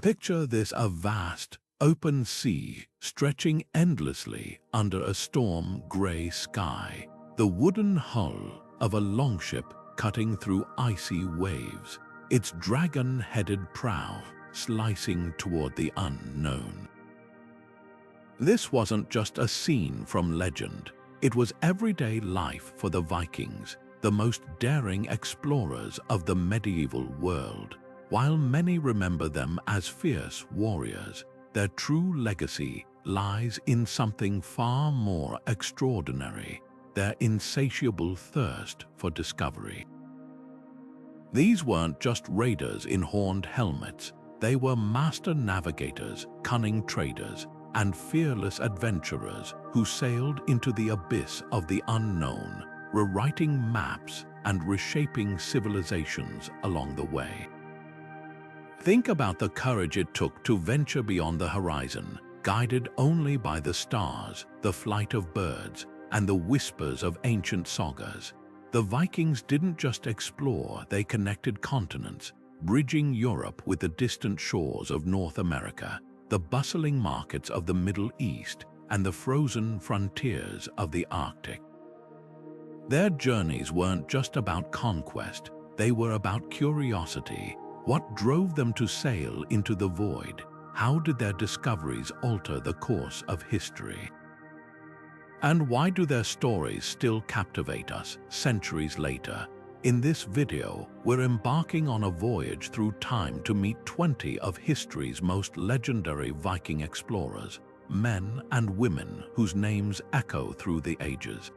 Picture this: a vast, open sea stretching endlessly under a storm-gray sky, the wooden hull of a longship cutting through icy waves, its dragon-headed prow slicing toward the unknown. This wasn't just a scene from legend. It was everyday life for the Vikings, the most daring explorers of the medieval world. While many remember them as fierce warriors, their true legacy lies in something far more extraordinary: their insatiable thirst for discovery. These weren't just raiders in horned helmets. They were master navigators, cunning traders, and fearless adventurers who sailed into the abyss of the unknown, rewriting maps and reshaping civilizations along the way. Think about the courage it took to venture beyond the horizon, guided only by the stars, the flight of birds, and the whispers of ancient sagas. The Vikings didn't just explore, they connected continents, bridging Europe with the distant shores of North America, the bustling markets of the Middle East, and the frozen frontiers of the Arctic. Their journeys weren't just about conquest, they were about curiosity. What drove them to sail into the void? How did their discoveries alter the course of history? And why do their stories still captivate us centuries later? In this video, we're embarking on a voyage through time to meet 20 of history's most legendary Viking explorers, men and women whose names echo through the ages.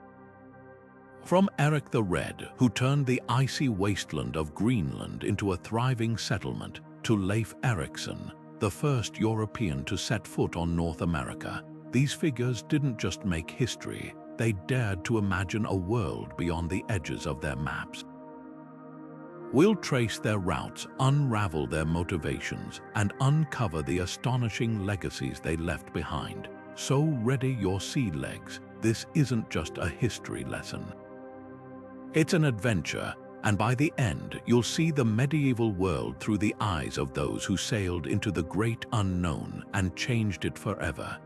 From Erik the Red, who turned the icy wasteland of Greenland into a thriving settlement, to Leif Erikson, the first European to set foot on North America, these figures didn't just make history, they dared to imagine a world beyond the edges of their maps. We'll trace their routes, unravel their motivations, and uncover the astonishing legacies they left behind. So ready your sea legs, this isn't just a history lesson. It's an adventure, and by the end, you'll see the medieval world through the eyes of those who sailed into the great unknown and changed it forever.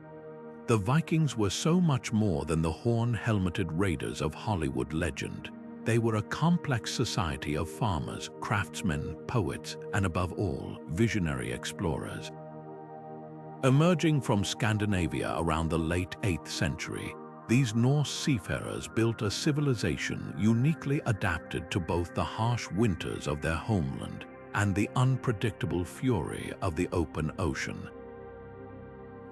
The Vikings were so much more than the horn-helmeted raiders of Hollywood legend. They were a complex society of farmers, craftsmen, poets, and above all, visionary explorers. Emerging from Scandinavia around the late 8th century, these Norse seafarers built a civilization uniquely adapted to both the harsh winters of their homeland and the unpredictable fury of the open ocean.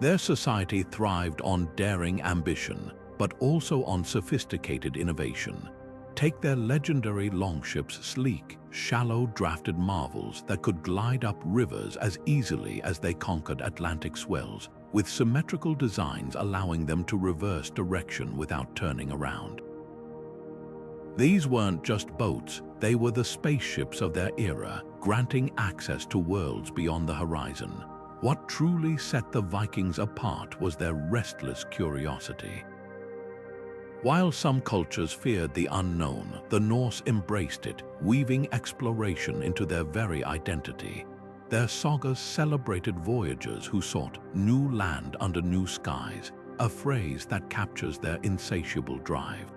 Their society thrived on daring ambition, but also on sophisticated innovation. Take their legendary longships, sleek, shallow-drafted marvels that could glide up rivers as easily as they conquered Atlantic swells, with symmetrical designs allowing them to reverse direction without turning around. These weren't just boats, they were the spaceships of their era, granting access to worlds beyond the horizon. What truly set the Vikings apart was their restless curiosity. While some cultures feared the unknown, the Norse embraced it, weaving exploration into their very identity. Their sagas celebrated voyagers who sought new land under new skies, a phrase that captures their insatiable drive.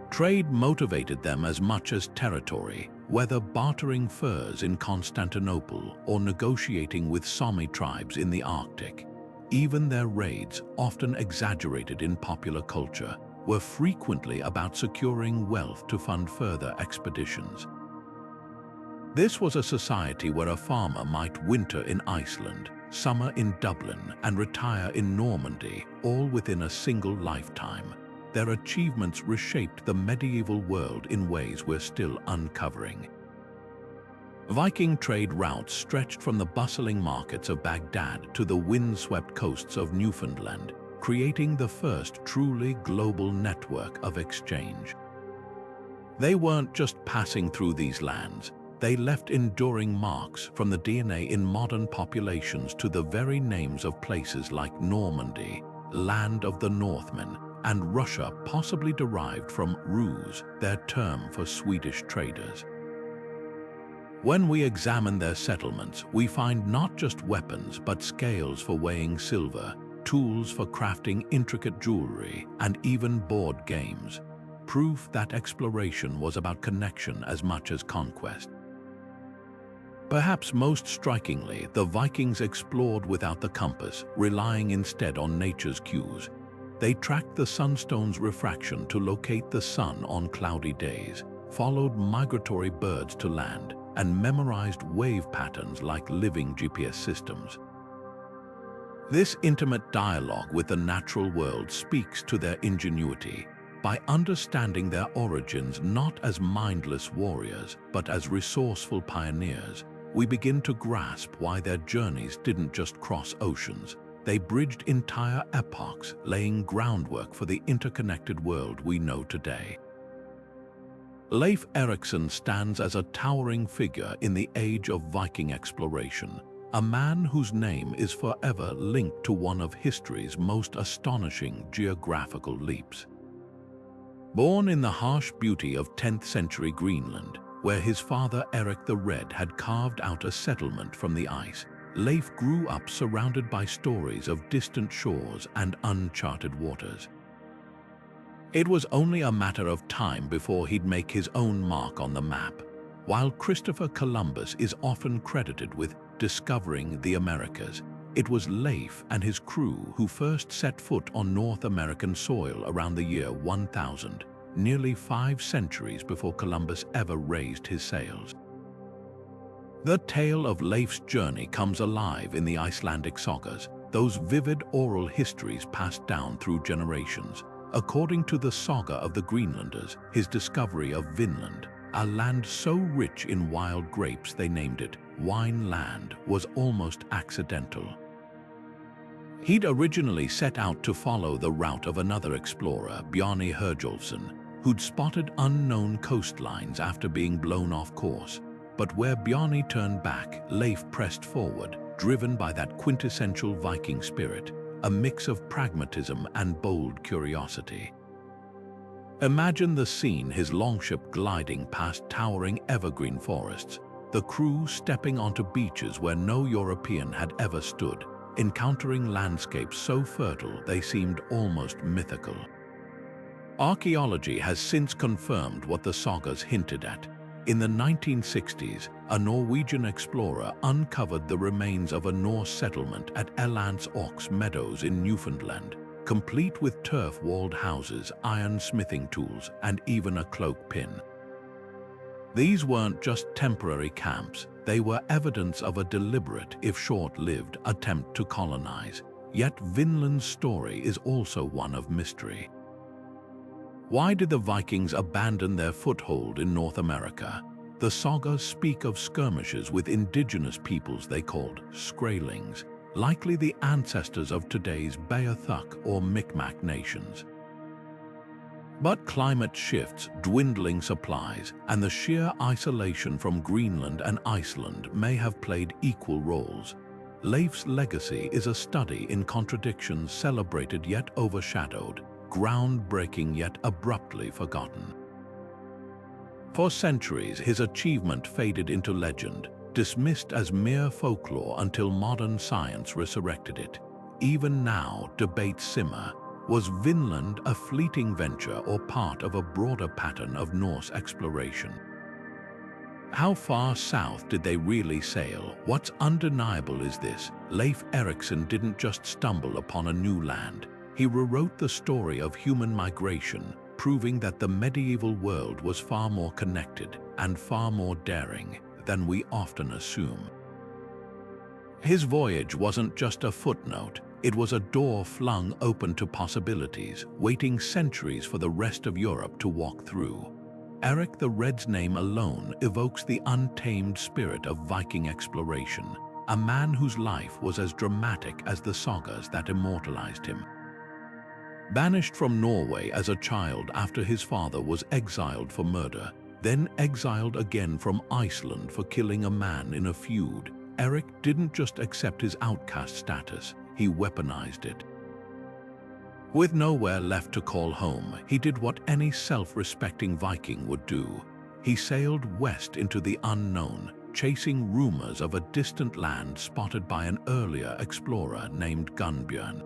Trade motivated them as much as territory, whether bartering furs in Constantinople or negotiating with Sami tribes in the Arctic. Even their raids, often exaggerated in popular culture, were frequently about securing wealth to fund further expeditions. This was a society where a farmer might winter in Iceland, summer in Dublin, and retire in Normandy, all within a single lifetime. Their achievements reshaped the medieval world in ways we're still uncovering. Viking trade routes stretched from the bustling markets of Baghdad to the windswept coasts of Newfoundland, creating the first truly global network of exchange. They weren't just passing through these lands, they left enduring marks, from the DNA in modern populations to the very names of places like Normandy, land of the Northmen, and Russia, possibly derived from Rus, their term for Swedish traders. When we examine their settlements, we find not just weapons but scales for weighing silver, tools for crafting intricate jewelry, and even board games. Proof that exploration was about connection as much as conquest. Perhaps most strikingly, the Vikings explored without the compass, relying instead on nature's cues. They tracked the sunstone's refraction to locate the sun on cloudy days, followed migratory birds to land, and memorized wave patterns like living GPS systems. This intimate dialogue with the natural world speaks to their ingenuity. By understanding their origins not as mindless warriors, but as resourceful pioneers, we begin to grasp why their journeys didn't just cross oceans. They bridged entire epochs, laying groundwork for the interconnected world we know today. Leif Erikson stands as a towering figure in the age of Viking exploration, a man whose name is forever linked to one of history's most astonishing geographical leaps. Born in the harsh beauty of 10th century Greenland, where his father Erik the Red had carved out a settlement from the ice, Lafe grew up surrounded by stories of distant shores and uncharted waters. It was only a matter of time before he'd make his own mark on the map. While Christopher Columbus is often credited with discovering the Americas, it was Lafe and his crew who first set foot on North American soil around the year 1000, nearly 5 centuries before Columbus ever raised his sails. The tale of Leif's journey comes alive in the Icelandic sagas, those vivid oral histories passed down through generations. According to the saga of the Greenlanders, his discovery of Vinland, a land so rich in wild grapes they named it Wineland, was almost accidental. He'd originally set out to follow the route of another explorer, Bioni Herjolfson, who'd spotted unknown coastlines after being blown off course. But where Bioni turned back, Leif pressed forward, driven by that quintessential Viking spirit, a mix of pragmatism and bold curiosity. Imagine the scene: his longship gliding past towering evergreen forests, the crew stepping onto beaches where no European had ever stood, encountering landscapes so fertile they seemed almost mythical. Archaeology has since confirmed what the sagas hinted at. In the 1960s, a Norwegian explorer uncovered the remains of a Norse settlement at Elland's Ox Meadows in Newfoundland, complete with turf-walled houses, iron smithing tools, and even a cloak pin. These weren't just temporary camps, they were evidence of a deliberate, if short-lived, attempt to colonize. Yet Vinland's story is also one of mystery. Why did the Vikings abandon their foothold in North America? The sagas speak of skirmishes with indigenous peoples they called Skraelings, likely the ancestors of today's Beothuk or Micmac nations. But climate shifts, dwindling supplies, and the sheer isolation from Greenland and Iceland may have played equal roles. Leif's legacy is a study in contradictions, celebrated yet overshadowed, groundbreaking yet abruptly forgotten. For centuries, his achievement faded into legend, dismissed as mere folklore until modern science resurrected it. Even now, debates simmer. Was Vinland a fleeting venture or part of a broader pattern of Norse exploration? How far south did they really sail? What's undeniable is this: Leif Erikson didn't just stumble upon a new land. He rewrote the story of human migration, proving that the medieval world was far more connected and far more daring than we often assume. His voyage wasn't just a footnote, it was a door flung open to possibilities, waiting centuries for the rest of Europe to walk through. Erik the Red's name alone evokes the untamed spirit of Viking exploration, a man whose life was as dramatic as the sagas that immortalized him. Banished from Norway as a child after his father was exiled for murder, then exiled again from Iceland for killing a man in a feud, Erik didn't just accept his outcast status, he weaponized it. With nowhere left to call home, he did what any self-respecting Viking would do. He sailed west into the unknown, chasing rumors of a distant land spotted by an earlier explorer named Gunnbjörn.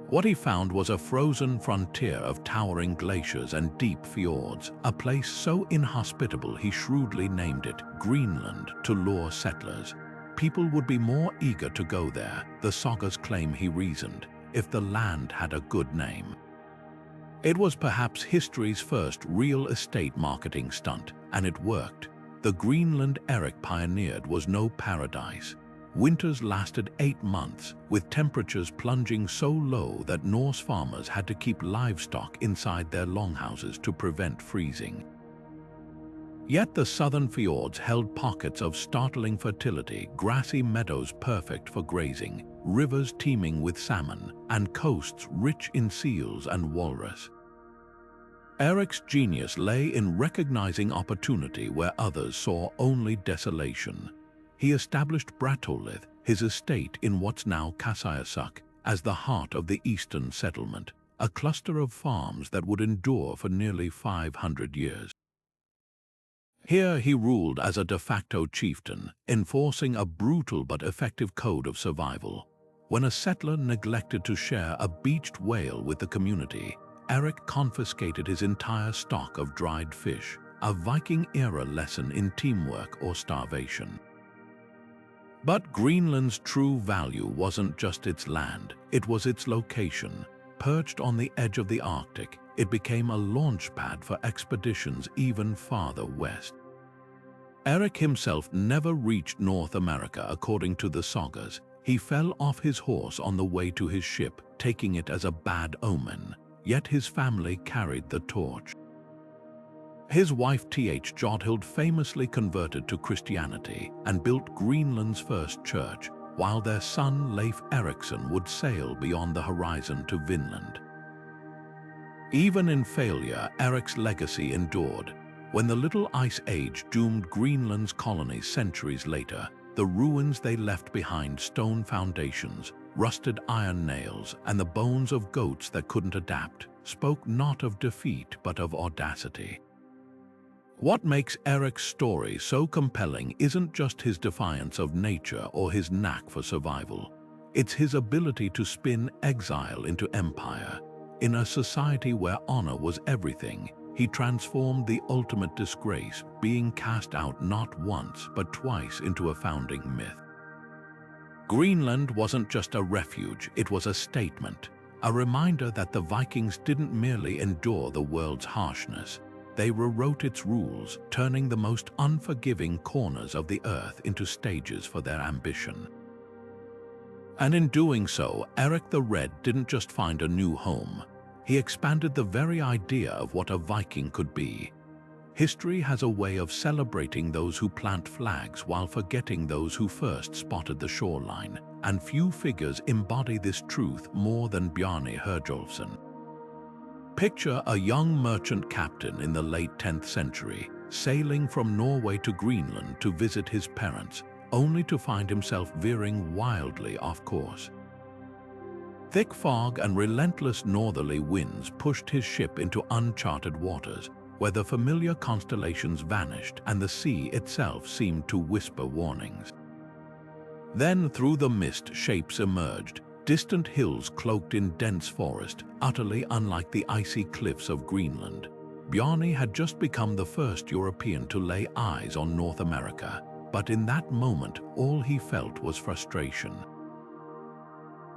What he found was a frozen frontier of towering glaciers and deep fjords, a place so inhospitable he shrewdly named it Greenland to lure settlers. People would be more eager to go there, the Sagas claim, he reasoned, if the land had a good name. It was perhaps history's first real estate marketing stunt, and it worked. The Greenland Erik pioneered was no paradise. Winters lasted 8 months, with temperatures plunging so low that Norse farmers had to keep livestock inside their longhouses to prevent freezing. Yet the southern fjords held pockets of startling fertility, grassy meadows perfect for grazing, rivers teeming with salmon, and coasts rich in seals and walrus. Erik's genius lay in recognizing opportunity where others saw only desolation. He established Brattahlid, his estate in what's now Caspian, as the heart of the eastern settlement, a cluster of farms that would endure for nearly 500 years. Here he ruled as a de facto chieftain, enforcing a brutal but effective code of survival. When a settler neglected to share a beached whale with the community, Erik confiscated his entire stock of dried fish, a Viking-era lesson in teamwork or starvation. But Greenland's true value wasn't just its land, it was its location. Perched on the edge of the Arctic, it became a launchpad for expeditions even farther west. Erik himself never reached North America according to the Sagas. He fell off his horse on the way to his ship, taking it as a bad omen. Yet his family carried the torch. His wife Thorb-John famously converted to Christianity and built Greenland's first church, while their son Leif Erikson would sail beyond the horizon to Vinland. Even in failure, Erik's legacy endured. When the Little Ice Age doomed Greenland's colonies centuries later, the ruins they left behind, stone foundations, rusted iron nails, and the bones of goats that couldn't adapt, spoke not of defeat but of audacity. What makes Erik's story so compelling isn't just his defiance of nature or his knack for survival. It's his ability to spin exile into empire. In a society where honor was everything, he transformed the ultimate disgrace, being cast out not once but twice into a founding myth. Greenland wasn't just a refuge, it was a statement, a reminder that the Vikings didn't merely endure the world's harshness. They rewrote its rules, turning the most unforgiving corners of the earth into stages for their ambition. And in doing so, Erik the Red didn't just find a new home. He expanded the very idea of what a Viking could be. History has a way of celebrating those who plant flags while forgetting those who first spotted the shoreline, and few figures embody this truth more than Bioni Herjolfson. Picture a young merchant captain in the late 10th century, sailing from Norway to Greenland to visit his parents, only to find himself veering wildly off course. Thick fog and relentless northerly winds pushed his ship into uncharted waters, where the familiar constellations vanished and the sea itself seemed to whisper warnings. Then through the mist shapes emerged, distant hills cloaked in dense forest, utterly unlike the icy cliffs of Greenland. Bioni had just become the first European to lay eyes on North America, but in that moment all he felt was frustration.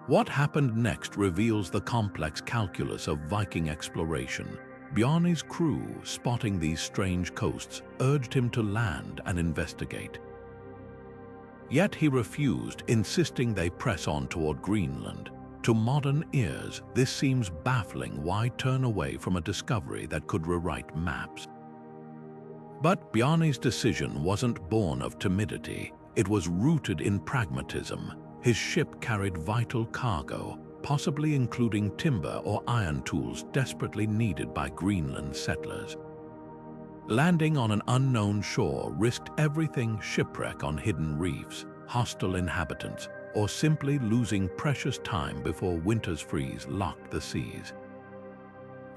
What happened next reveals the complex calculus of Viking exploration. Bioni's crew, spotting these strange coasts, urged him to land and investigate. Yet he refused, insisting they press on toward Greenland. To modern ears, this seems baffling. Why turn away from a discovery that could rewrite maps? But Bioni's decision wasn't born of timidity. It was rooted in pragmatism. His ship carried vital cargo, possibly including timber or iron tools desperately needed by Greenland settlers. Landing on an unknown shore risked everything: shipwreck on hidden reefs, hostile inhabitants, or simply losing precious time before winter's freeze locked the seas.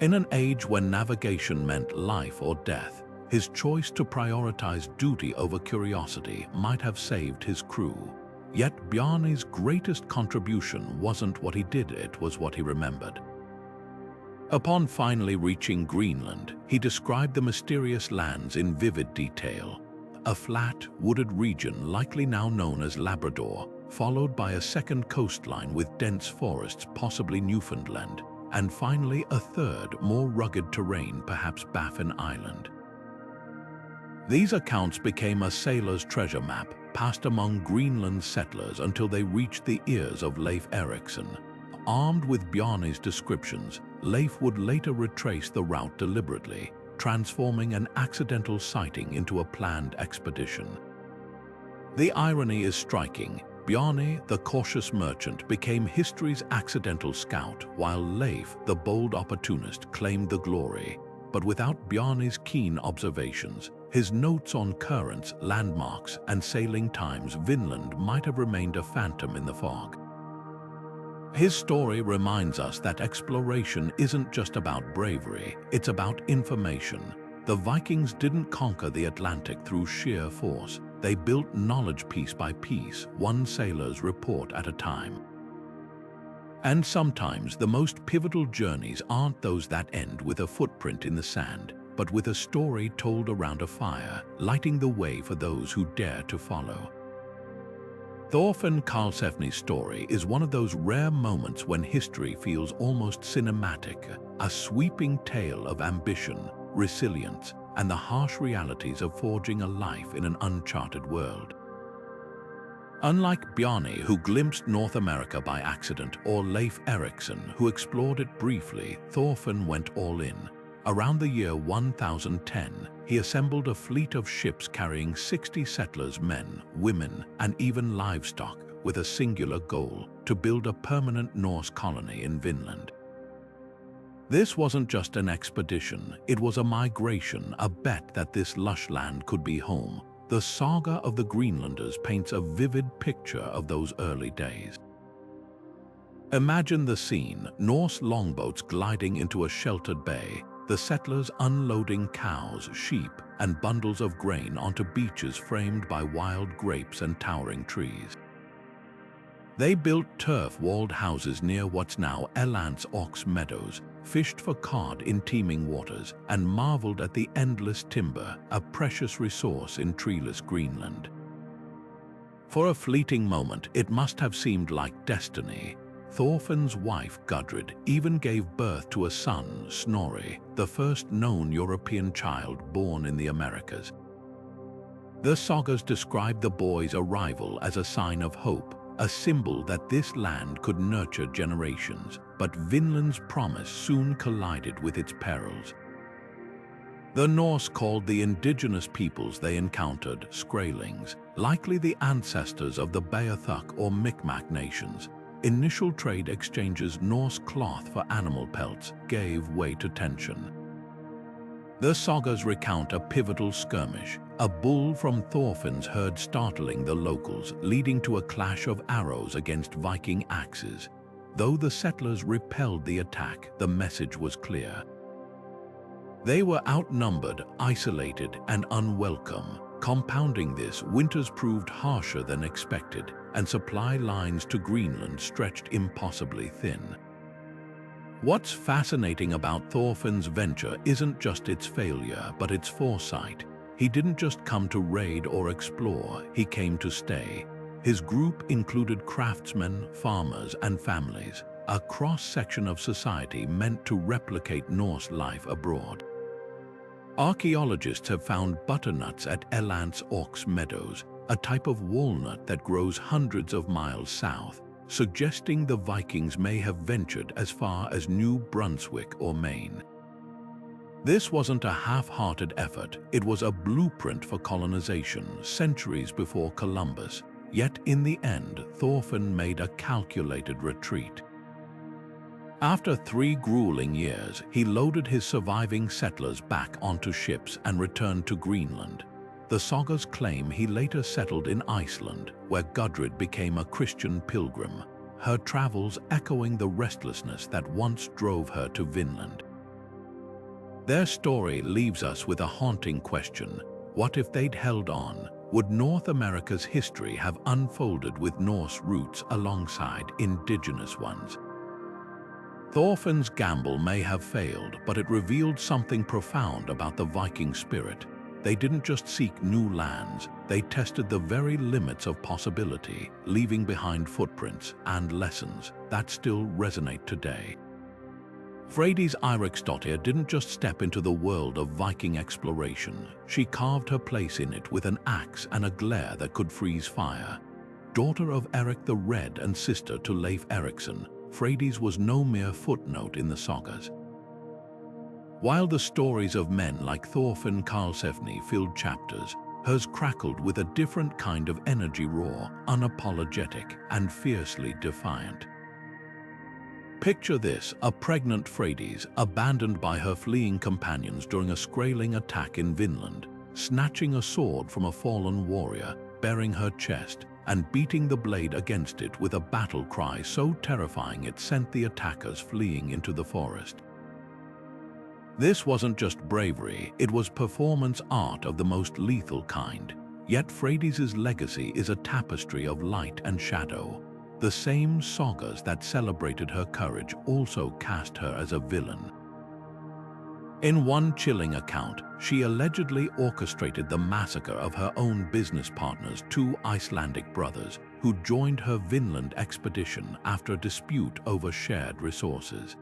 In an age when navigation meant life or death, His choice to prioritize duty over curiosity might have saved his crew. Yet Bioni's greatest contribution wasn't what he did, it was what he remembered. Upon finally reaching Greenland, he described the mysterious lands in vivid detail. A flat, wooded region likely now known as Labrador, followed by a second coastline with dense forests, possibly Newfoundland, and finally a third, more rugged terrain, perhaps Baffin Island. These accounts became a sailor's treasure map, passed among Greenland settlers until they reached the ears of Leif Erikson. Armed with Bioni's descriptions, Leif would later retrace the route deliberately, transforming an accidental sighting into a planned expedition. The irony is striking. Bioni, the cautious merchant, became history's accidental scout, while Leif, the bold opportunist, claimed the glory. But without Bioni's keen observations, his notes on currents, landmarks, and sailing times, Vinland might have remained a phantom in the fog. His story reminds us that exploration isn't just about bravery, it's about information. The Vikings didn't conquer the Atlantic through sheer force. They built knowledge piece by piece, one sailor's report at a time. And sometimes the most pivotal journeys aren't those that end with a footprint in the sand, but with a story told around a fire, lighting the way for those who dare to follow. Thorf and Carlsefney's story is one of those rare moments when history feels almost cinematic, a sweeping tale of ambition, resilience, and the harsh realities of forging a life in an uncharted world. Unlike Bioni, who glimpsed North America by accident, or Leif Erikson, who explored it briefly, Thorfinn went all in. Around the year 1010, he assembled a fleet of ships carrying 60 settlers, men, women, and even livestock, with a singular goal: to build a permanent Norse colony in Vinland. This wasn't just an expedition, it was a migration, a bet that this lush land could be home. The Saga of the Greenlanders paints a vivid picture of those early days. Imagine the scene: Norse longboats gliding into a sheltered bay, the settlers unloading cows, sheep, and bundles of grain onto beaches framed by wild grapes and towering trees. They built turf-walled houses near what's now Elant's Ox Meadows, fished for cod in teeming waters, and marveled at the endless timber, a precious resource in treeless Greenland. For a fleeting moment, it must have seemed like destiny. Thorfinn's wife, Gudrid, even gave birth to a son, Snorri, the first known European child born in the Americas. The sagas describe the boy's arrival as a sign of hope, a symbol that this land could nurture generations, but Vinland's promise soon collided with its perils. The Norse called the indigenous peoples they encountered Skraelings, likely the ancestors of the Beothuk or Micmac nations. Initial trade exchanges, Norse cloth for animal pelts, gave way to tension. The sagas recount a pivotal skirmish, a bull from Thorfinn's herd startling the locals, leading to a clash of arrows against Viking axes. Though the settlers repelled the attack, the message was clear. They were outnumbered, isolated, and unwelcome. Compounding this, winters proved harsher than expected, and supply lines to Greenland stretched impossibly thin. What's fascinating about Thorfinn's venture isn't just its failure, but its foresight. He didn't just come to raid or explore, he came to stay. His group included craftsmen, farmers, and families, a cross-section of society meant to replicate Norse life abroad. Archaeologists have found butternuts at Elant's Ox Meadows, a type of walnut that grows hundreds of miles south, suggesting the Vikings may have ventured as far as New Brunswick or Maine. This wasn't a half-hearted effort, it was a blueprint for colonization centuries before Columbus. Yet in the end, Thorfinn made a calculated retreat. After 3 grueling years, he loaded his surviving settlers back onto ships and returned to Greenland. The sagas claim he later settled in Iceland, where Gudrid became a Christian pilgrim, her travels echoing the restlessness that once drove her to Vinland. Their story leaves us with a haunting question. What if they'd held on? Would North America's history have unfolded with Norse roots alongside indigenous ones? Thorfinn's gamble may have failed, but it revealed something profound about the Viking spirit. They didn't just seek new lands, they tested the very limits of possibility, leaving behind footprints and lessons that still resonate today. Freydis Eiriksdottir didn't just step into the world of Viking exploration, she carved her place in it with an axe and a glare that could freeze fire. Daughter of Erik the Red and sister to Leif Erikson, Freydis was no mere footnote in the sagas. While the stories of men like Thorf and Carlsefney filled chapters, hers crackled with a different kind of energy, raw, unapologetic, and fiercely defiant. Picture this, a pregnant Freydis, abandoned by her fleeing companions during a Skraeling attack in Vinland, snatching a sword from a fallen warrior, baring her chest, and beating the blade against it with a battle cry so terrifying it sent the attackers fleeing into the forest. This wasn't just bravery, it was performance art of the most lethal kind. Yet Freydis' legacy is a tapestry of light and shadow. The same sagas that celebrated her courage also cast her as a villain. In one chilling account, she allegedly orchestrated the massacre of her own business partners, two Icelandic brothers, who joined her Vinland expedition after a dispute over shared resources.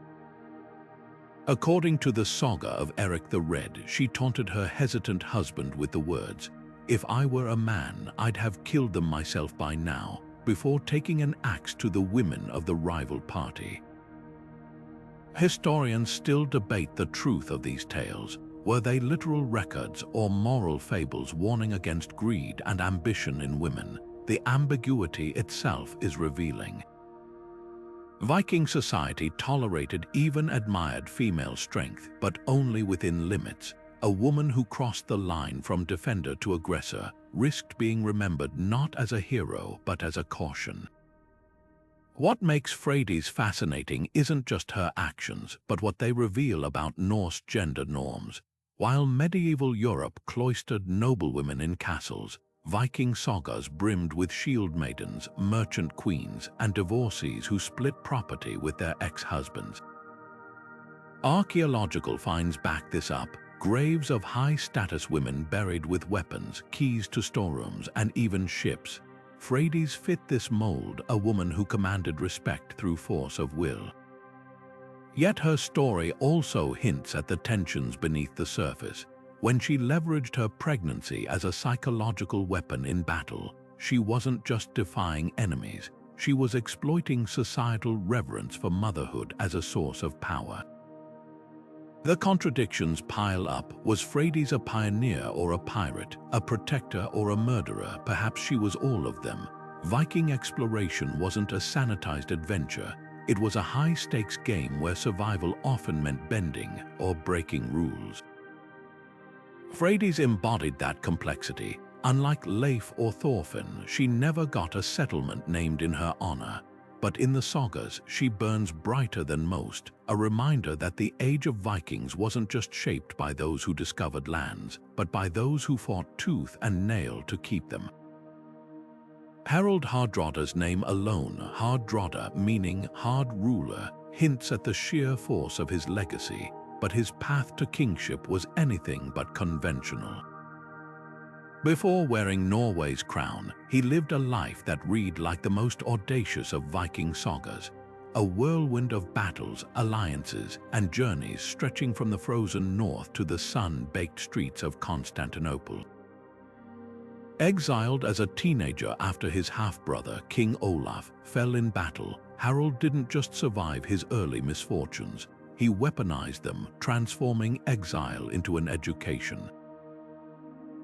According to the saga of Erik the Red, she taunted her hesitant husband with the words, "If I were a man, I'd have killed them myself by now," before taking an axe to the women of the rival party. Historians still debate the truth of these tales. Were they literal records or moral fables warning against greed and ambition in women? The ambiguity itself is revealing. Viking society tolerated, even admired female strength, but only within limits. A woman who crossed the line from defender to aggressor risked being remembered not as a hero but as a caution. What makes Freydis fascinating isn't just her actions, but what they reveal about Norse gender norms. While medieval Europe cloistered noblewomen in castles, Viking sagas brimmed with shield maidens, merchant queens, and divorcees who split property with their ex-husbands. Archaeological finds back this up. Graves of high-status women buried with weapons, keys to storerooms, and even ships. Freydis fit this mold, a woman who commanded respect through force of will. Yet her story also hints at the tensions beneath the surface. When she leveraged her pregnancy as a psychological weapon in battle, she wasn't just defying enemies, she was exploiting societal reverence for motherhood as a source of power. The contradictions pile up. Was Freydis a pioneer or a pirate, a protector or a murderer? Perhaps she was all of them. Viking exploration wasn't a sanitized adventure. It was a high-stakes game where survival often meant bending or breaking rules. Freydis embodied that complexity. Unlike Lafe or Thorfinn, she never got a settlement named in her honor. But in the sagas, she burns brighter than most, a reminder that the age of Vikings wasn't just shaped by those who discovered lands, but by those who fought tooth and nail to keep them. Harald Hardroder's name alone, Hardroder meaning hard ruler, hints at the sheer force of his legacy, but his path to kingship was anything but conventional. Before wearing Norway's crown, he lived a life that read like the most audacious of Viking sagas, a whirlwind of battles, alliances, and journeys stretching from the frozen north to the sun-baked streets of Constantinople. Exiled as a teenager after his half-brother, King Olaf, fell in battle, Harald didn't just survive his early misfortunes, he weaponized them, transforming exile into an education.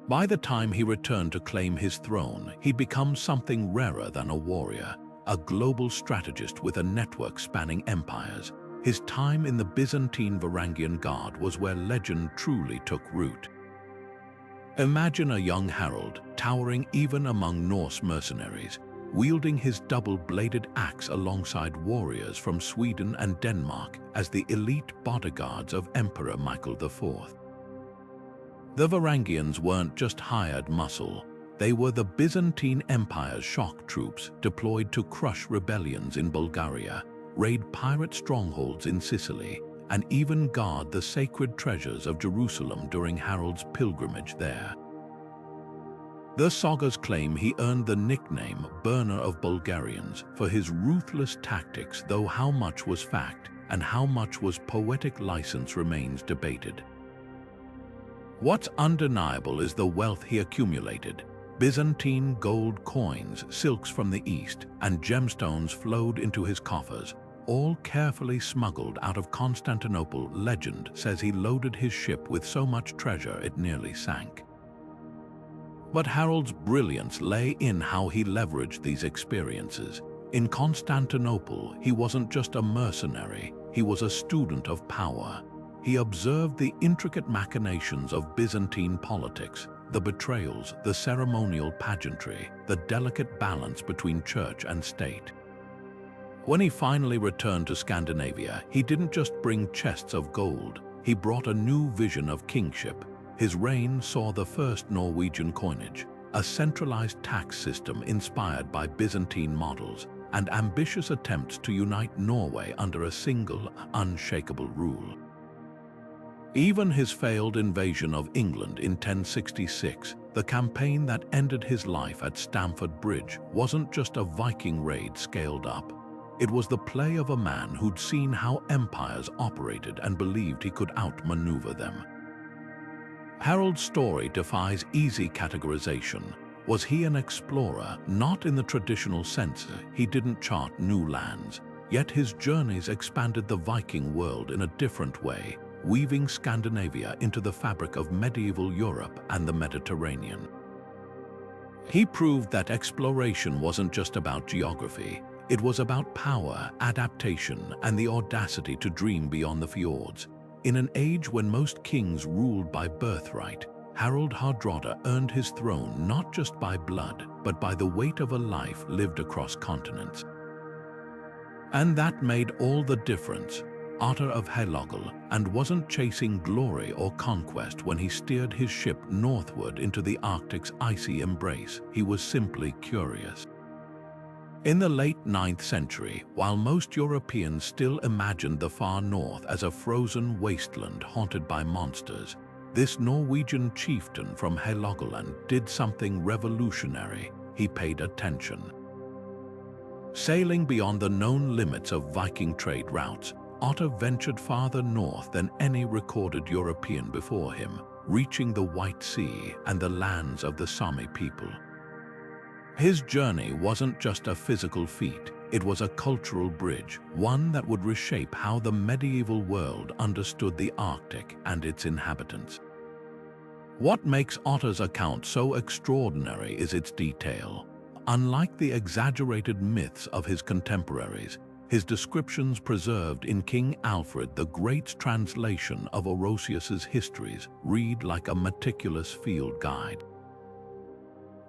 By the time he returned to claim his throne, he'd become something rarer than a warrior, a global strategist with a network spanning empires. His time in the Byzantine Varangian Guard was where legend truly took root. Imagine a young Harald, towering even among Norse mercenaries. wielding his double-bladed axe alongside warriors from Sweden and Denmark as the elite bodyguards of Emperor Michael IV. The Varangians weren't just hired muscle. They were the Byzantine Empire's shock troops deployed to crush rebellions in Bulgaria, raid pirate strongholds in Sicily, and even guard the sacred treasures of Jerusalem during Harold's pilgrimage there. The Sagas claim he earned the nickname Burner of Bulgarians for his ruthless tactics, though how much was fact and how much was poetic license remains debated. What's undeniable is the wealth he accumulated. Byzantine gold coins, silks from the east, and gemstones flowed into his coffers, all carefully smuggled out of Constantinople. Legend says he loaded his ship with so much treasure it nearly sank. But Harold's brilliance lay in how he leveraged these experiences. In Constantinople, he wasn't just a mercenary, he was a student of power. He observed the intricate machinations of Byzantine politics, the betrayals, the ceremonial pageantry, the delicate balance between church and state. When he finally returned to Scandinavia, he didn't just bring chests of gold, he brought a new vision of kingship. His reign saw the first Norwegian coinage, a centralized tax system inspired by Byzantine models, and ambitious attempts to unite Norway under a single, unshakable rule. Even his failed invasion of England in 1066, the campaign that ended his life at Stamford Bridge, wasn't just a Viking raid scaled up. It was the play of a man who'd seen how empires operated and believed he could outmaneuver them. Harold's story defies easy categorization. Was he an explorer? Not in the traditional sense. He didn't chart new lands. Yet his journeys expanded the Viking world in a different way, weaving Scandinavia into the fabric of medieval Europe and the Mediterranean. He proved that exploration wasn't just about geography. It was about power, adaptation, and the audacity to dream beyond the fjords. In an age when most kings ruled by birthright, Harald Hardroder earned his throne not just by blood, but by the weight of a life lived across continents. And that made all the difference. Otter of Helogel and wasn't chasing glory or conquest when he steered his ship northward into the Arctic's icy embrace. He was simply curious. In the late 9th century, while most Europeans still imagined the far north as a frozen wasteland haunted by monsters, this Norwegian chieftain from Helogel did something revolutionary. He paid attention. Sailing beyond the known limits of Viking trade routes, Otter ventured farther north than any recorded European before him, reaching the White Sea and the lands of the Sami people. His journey wasn't just a physical feat, it was a cultural bridge, one that would reshape how the medieval world understood the Arctic and its inhabitants. What makes Otter's account so extraordinary is its detail. Unlike the exaggerated myths of his contemporaries, his descriptions preserved in King Alfred the Great's translation of Orosius's histories read like a meticulous field guide.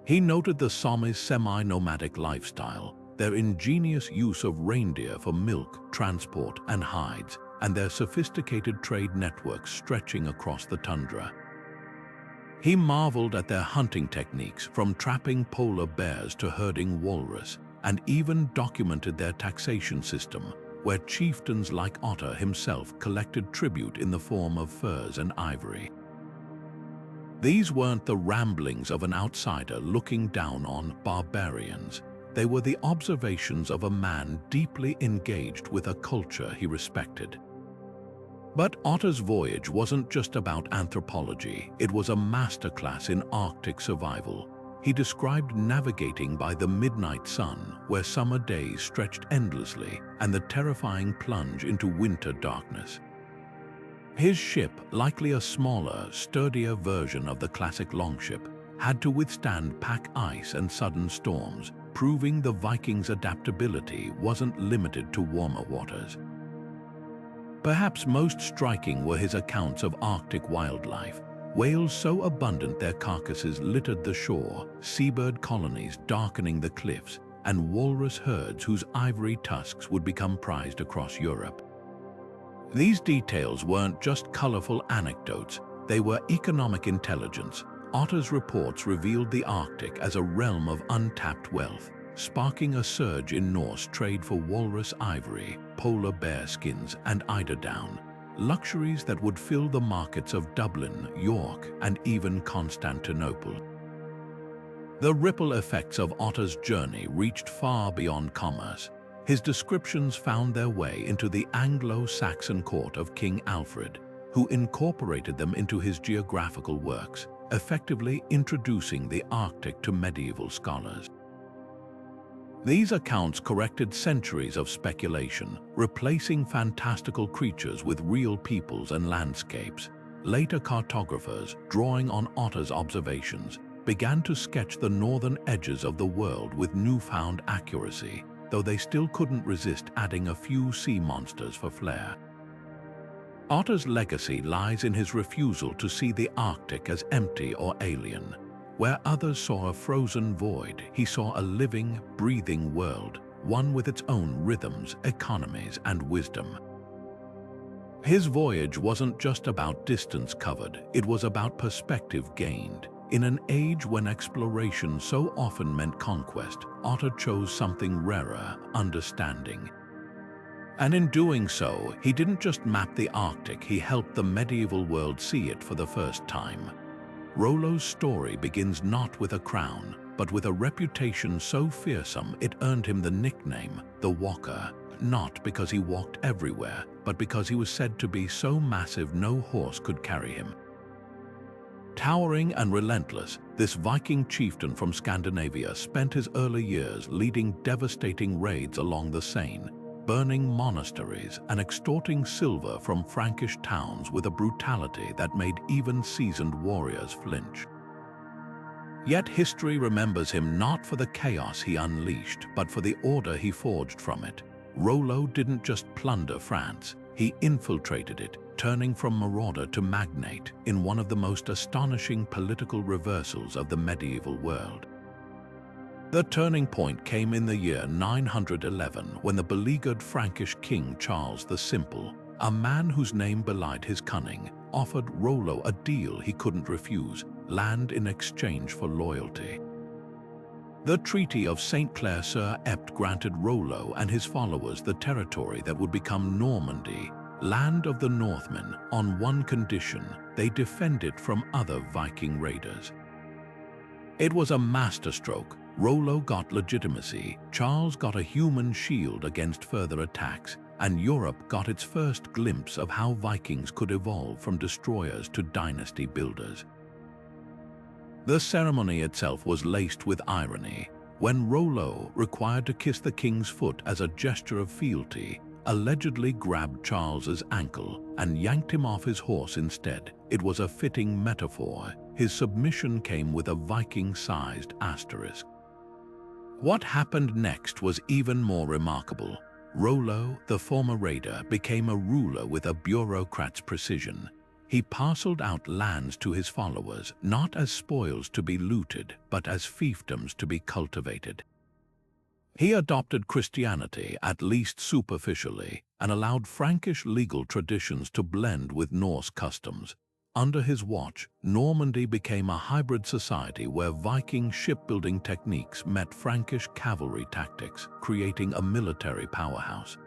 He noted the Sami's semi-nomadic lifestyle, their ingenious use of reindeer for milk, transport, and hides, and their sophisticated trade networks stretching across the tundra. He marveled at their hunting techniques, from trapping polar bears to herding walrus, and even documented their taxation system, where chieftains like Otter himself collected tribute in the form of furs and ivory. These weren't the ramblings of an outsider looking down on barbarians. They were the observations of a man deeply engaged with a culture he respected. But Otter's voyage wasn't just about anthropology, it was a masterclass in Arctic survival. He described navigating by the midnight sun, where summer days stretched endlessly, and the terrifying plunge into winter darkness. His ship, likely a smaller, sturdier version of the classic longship, had to withstand pack ice and sudden storms, proving the Vikings' adaptability wasn't limited to warmer waters. Perhaps most striking were his accounts of Arctic wildlife. Whales so abundant their carcasses littered the shore, seabird colonies darkening the cliffs, and walrus herds whose ivory tusks would become prized across Europe. These details weren't just colorful anecdotes, they were economic intelligence. Otter's reports revealed the Arctic as a realm of untapped wealth, sparking a surge in Norse trade for walrus ivory, polar bear skins, and eiderdown, luxuries that would fill the markets of Dublin, York, and even Constantinople. The ripple effects of Otter's journey reached far beyond commerce. His descriptions found their way into the Anglo-Saxon court of King Alfred, who incorporated them into his geographical works, effectively introducing the Arctic to medieval scholars. These accounts corrected centuries of speculation, replacing fantastical creatures with real peoples and landscapes. Later cartographers, drawing on Otter's observations, began to sketch the northern edges of the world with newfound accuracy, though they still couldn't resist adding a few sea monsters for flair. Otter's legacy lies in his refusal to see the Arctic as empty or alien. Where others saw a frozen void, he saw a living, breathing world, one with its own rhythms, economies, and wisdom. His voyage wasn't just about distance covered, it was about perspective gained. In an age when exploration so often meant conquest, Otter chose something rarer, understanding. And in doing so, he didn't just map the Arctic, he helped the medieval world see it for the first time. Rollo's story begins not with a crown, but with a reputation so fearsome it earned him the nickname, the Walker, not because he walked everywhere, but because he was said to be so massive no horse could carry him. Towering and relentless, this Viking chieftain from Scandinavia spent his early years leading devastating raids along the Seine, burning monasteries and extorting silver from Frankish towns with a brutality that made even seasoned warriors flinch. Yet history remembers him not for the chaos he unleashed, but for the order he forged from it. Rollo didn't just plunder France, he infiltrated it, turning from marauder to magnate in one of the most astonishing political reversals of the medieval world. The turning point came in the year 911 when the beleaguered Frankish king Charles the Simple, a man whose name belied his cunning, offered Rollo a deal he couldn't refuse: land in exchange for loyalty. The Treaty of St. Clair-sur-Epte granted Rollo and his followers the territory that would become Normandy, land of the Northmen, on one condition: they defend it from other Viking raiders. It was a masterstroke. Rollo got legitimacy, Charles got a human shield against further attacks, and Europe got its first glimpse of how Vikings could evolve from destroyers to dynasty builders. The ceremony itself was laced with irony. When Rollo, required to kiss the king's foot as a gesture of fealty, allegedly grabbed Charles's ankle and yanked him off his horse instead, it was a fitting metaphor. His submission came with a Viking-sized asterisk. What happened next was even more remarkable. Rollo, the former raider, became a ruler with a bureaucrat's precision. He parceled out lands to his followers, not as spoils to be looted, but as fiefdoms to be cultivated. He adopted Christianity, at least superficially, and allowed Frankish legal traditions to blend with Norse customs. Under his watch, Normandy became a hybrid society where Viking shipbuilding techniques met Frankish cavalry tactics, creating a military powerhouse.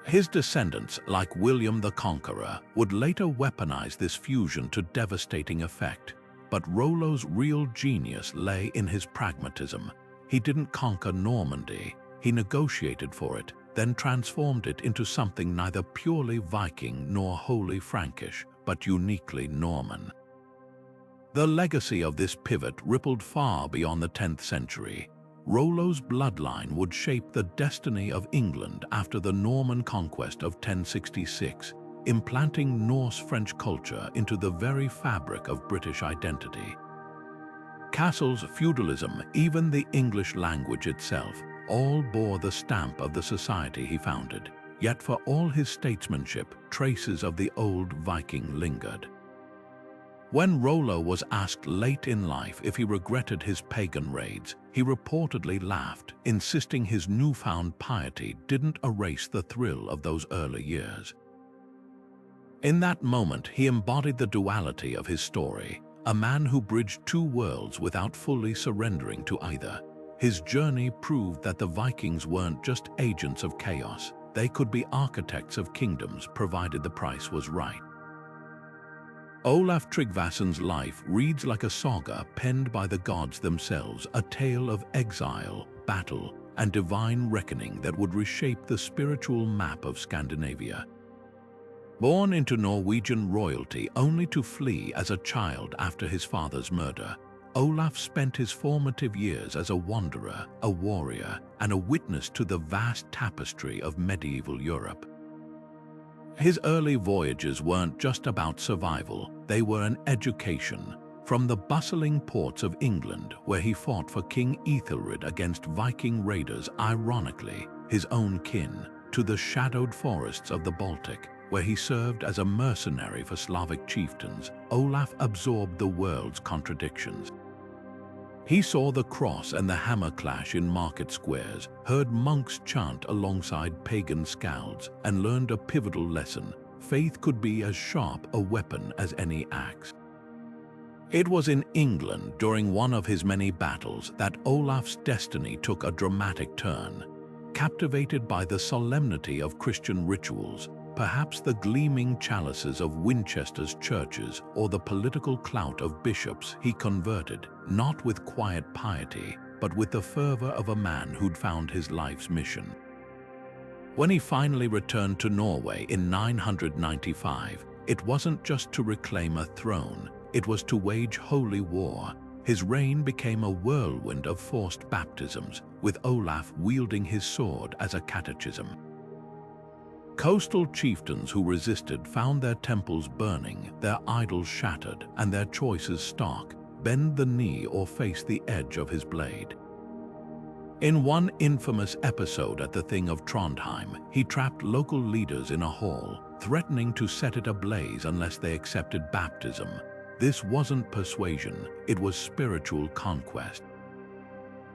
His descendants, like William the Conqueror, would later weaponize this fusion to devastating effect. But Rollo's real genius lay in his pragmatism. He didn't conquer Normandy, he negotiated for it, then transformed it into something neither purely Viking nor wholly Frankish, but uniquely Norman. The legacy of this pivot rippled far beyond the 10th century. Rollo's bloodline would shape the destiny of England after the Norman conquest of 1066, implanting Norse-French culture into the very fabric of British identity. Castles, feudalism, even the English language itself, all bore the stamp of the society he founded. Yet for all his statesmanship, traces of the old Viking lingered. When Rollo was asked late in life if he regretted his pagan raids, he reportedly laughed, insisting his newfound piety didn't erase the thrill of those early years. In that moment, he embodied the duality of his story, a man who bridged two worlds without fully surrendering to either. His journey proved that the Vikings weren't just agents of chaos, they could be architects of kingdoms provided the price was right. Olaf Tryggvason's life reads like a saga penned by the gods themselves, a tale of exile, battle, and divine reckoning that would reshape the spiritual map of Scandinavia. Born into Norwegian royalty only to flee as a child after his father's murder, Olaf spent his formative years as a wanderer, a warrior, and a witness to the vast tapestry of medieval Europe. His early voyages weren't just about survival, they were an education. From the bustling ports of England, where he fought for King Ethelred against Viking raiders, ironically his own kin, to the shadowed forests of the Baltic, where he served as a mercenary for Slavic chieftains, Olaf absorbed the world's contradictions. He saw the cross and the hammer clash in market squares, heard monks chant alongside pagan skalds, and learned a pivotal lesson: faith could be as sharp a weapon as any axe. It was in England, during one of his many battles, that Olaf's destiny took a dramatic turn. Captivated by the solemnity of Christian rituals, perhaps the gleaming chalices of Winchester's churches or the political clout of bishops, he converted, not with quiet piety, but with the fervor of a man who'd found his life's mission. When he finally returned to Norway in 995, it wasn't just to reclaim a throne, it was to wage holy war. His reign became a whirlwind of forced baptisms, with Olaf wielding his sword as a catechism. Coastal chieftains who resisted found their temples burning, their idols shattered, and their choices stark: bend the knee or face the edge of his blade. In one infamous episode at the Thing of Trondheim, he trapped local leaders in a hall, threatening to set it ablaze unless they accepted baptism. This wasn't persuasion, it was spiritual conquest.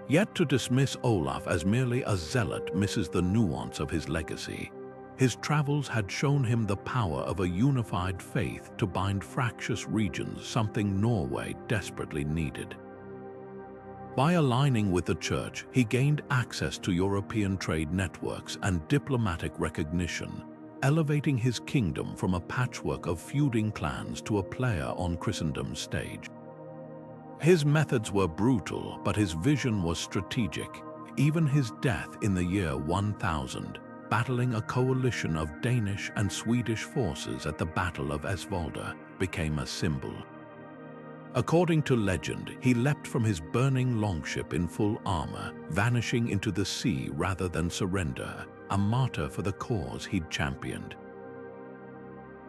Yet to dismiss Olaf as merely a zealot misses the nuance of his legacy. His travels had shown him the power of a unified faith to bind fractious regions, something Norway desperately needed. By aligning with the Church, he gained access to European trade networks and diplomatic recognition, elevating his kingdom from a patchwork of feuding clans to a player on Christendom's stage. His methods were brutal, but his vision was strategic. Even his death in the year 1000, battling a coalition of Danish and Swedish forces at the Battle of Esvolda, became a symbol. According to legend, he leapt from his burning longship in full armor, vanishing into the sea rather than surrender, a martyr for the cause he'd championed.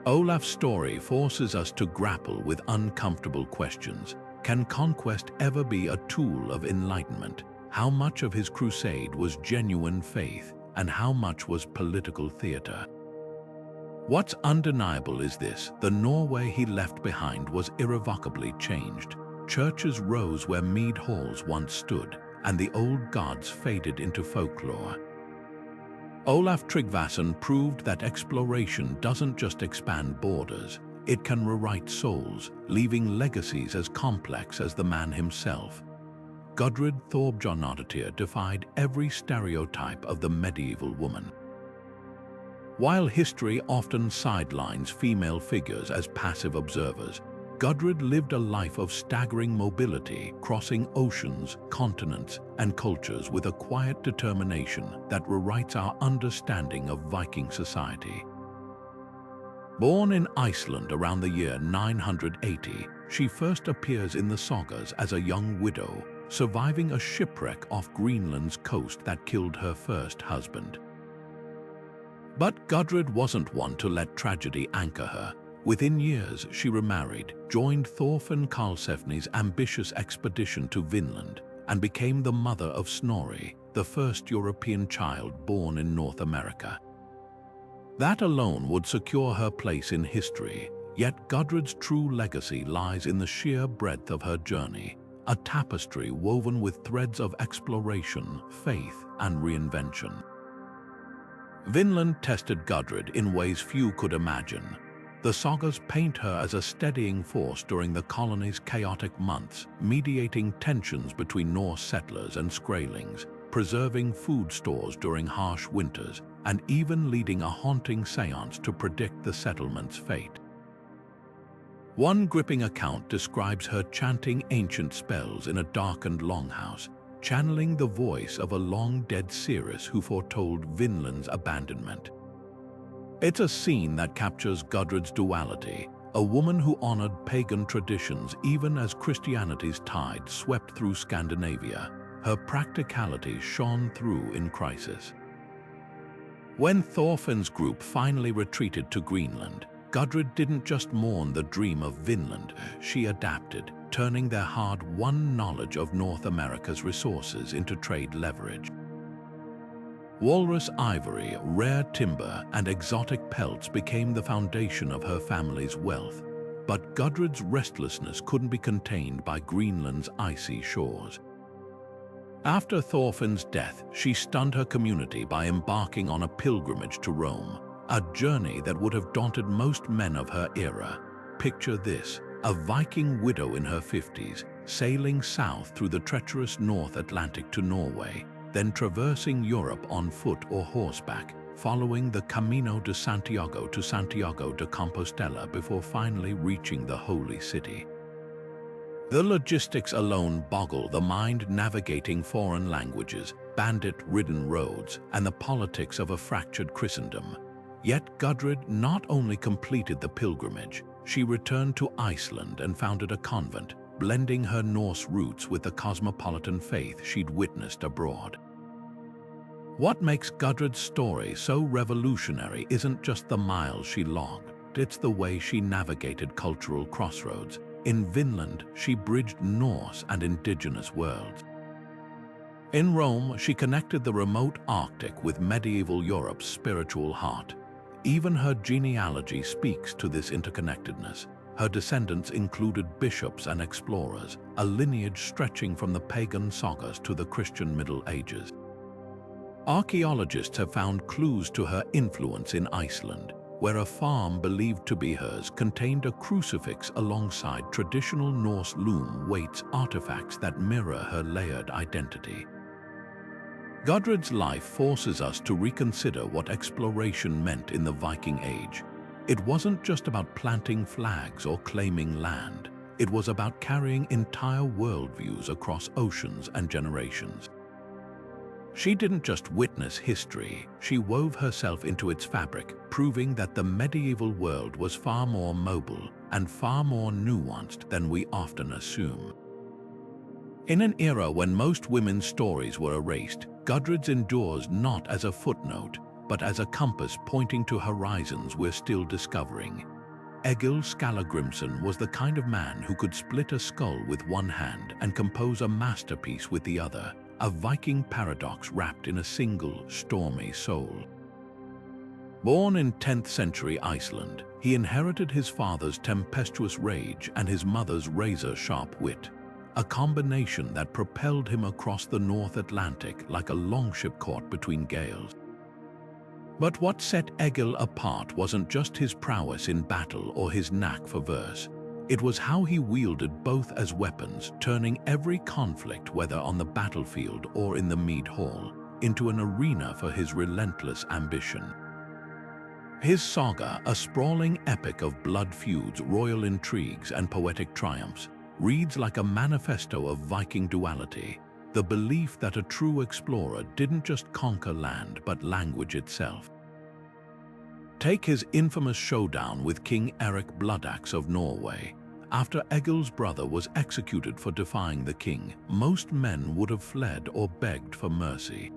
Olaf's story forces us to grapple with uncomfortable questions. Can conquest ever be a tool of enlightenment? How much of his crusade was genuine faith, and how much was political theater? What's undeniable is this: the Norway he left behind was irrevocably changed. Churches rose where mead halls once stood, and the old gods faded into folklore. Olaf Tryggvason proved that exploration doesn't just expand borders, it can rewrite souls, leaving legacies as complex as the man himself. Gudrid Thorbjarnardóttir defied every stereotype of the medieval woman. While history often sidelines female figures as passive observers, Gudrid lived a life of staggering mobility, crossing oceans, continents, and cultures with a quiet determination that rewrites our understanding of Viking society. Born in Iceland around the year 980, she first appears in the Sagas as a young widow, surviving a shipwreck off Greenland's coast that killed her first husband. But Gudrid wasn't one to let tragedy anchor her. Within years, she remarried, joined Thorf and Carlsefney's ambitious expedition to Vinland, and became the mother of Snorri, the first European child born in North America. That alone would secure her place in history, Yet Gudrid's true legacy lies in the sheer breadth of her journey, a tapestry woven with threads of exploration, faith, and reinvention. Vinland tested Gudrid in ways few could imagine. The sagas paint her as a steadying force during the colony's chaotic months, mediating tensions between Norse settlers and Skraelings, preserving food stores during harsh winters, and even leading a haunting seance to predict the settlement's fate. One gripping account describes her chanting ancient spells in a darkened longhouse, channeling the voice of a long-dead seeress who foretold Vinland's abandonment. It's a scene that captures Gudrid's duality, a woman who honored pagan traditions even as Christianity's tide swept through Scandinavia. Her practicality shone through in crisis. When Thorfinn's group finally retreated to Greenland, Gudrid didn't just mourn the dream of Vinland, she adapted, turning their hard-won knowledge of North America's resources into trade leverage. Walrus ivory, rare timber, and exotic pelts became the foundation of her family's wealth, but Gudrid's restlessness couldn't be contained by Greenland's icy shores. After Thorfinn's death, she stunned her community by embarking on a pilgrimage to Rome, a journey that would have daunted most men of her era. Picture this, a Viking widow in her 50s, sailing south through the treacherous North Atlantic to Norway, then traversing Europe on foot or horseback, following the Camino de Santiago to Santiago de Compostela before finally reaching the Holy City. The logistics alone boggle the mind, navigating foreign languages, bandit-ridden roads, and the politics of a fractured Christendom. Yet Gudrid not only completed the pilgrimage, she returned to Iceland and founded a convent, blending her Norse roots with the cosmopolitan faith she'd witnessed abroad. What makes Gudrid's story so revolutionary isn't just the miles she logged, it's the way she navigated cultural crossroads. In Vinland, she bridged Norse and indigenous worlds. In Rome, she connected the remote Arctic with medieval Europe's spiritual heart. Even her genealogy speaks to this interconnectedness. Her descendants included bishops and explorers, a lineage stretching from the pagan sagas to the Christian Middle Ages. Archaeologists have found clues to her influence in Iceland, where a farm believed to be hers contained a crucifix alongside traditional Norse loom weights artifacts that mirror her layered identity. Gudrid's life forces us to reconsider what exploration meant in the Viking Age. It wasn't just about planting flags or claiming land. It was about carrying entire worldviews across oceans and generations. She didn't just witness history, she wove herself into its fabric, proving that the medieval world was far more mobile and far more nuanced than we often assume. In an era when most women's stories were erased, Gudrid's endures not as a footnote, but as a compass pointing to horizons we're still discovering. Egil Skallagrimsson was the kind of man who could split a skull with one hand and compose a masterpiece with the other, a Viking paradox wrapped in a single, stormy soul. Born in 10th century Iceland, he inherited his father's tempestuous rage and his mother's razor-sharp wit, a combination that propelled him across the North Atlantic like a longship caught between gales. But what set Egil apart wasn't just his prowess in battle or his knack for verse. It was how he wielded both as weapons, turning every conflict, whether on the battlefield or in the mead hall, into an arena for his relentless ambition. His saga, a sprawling epic of blood feuds, royal intrigues, and poetic triumphs, reads like a manifesto of Viking duality, the belief that a true explorer didn't just conquer land but language itself. Take his infamous showdown with King Erik Bloodaxe of Norway. After Egil's brother was executed for defying the king, most men would have fled or begged for mercy.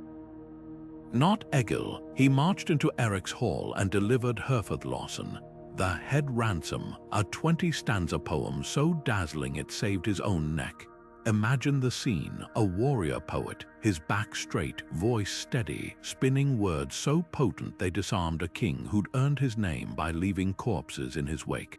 Not Egil, he marched into Erik's hall and delivered Herjolfson, the head ransom, a 20-stanza poem so dazzling it saved his own neck. Imagine the scene, a warrior poet, his back straight, voice steady, spinning words so potent they disarmed a king who'd earned his name by leaving corpses in his wake.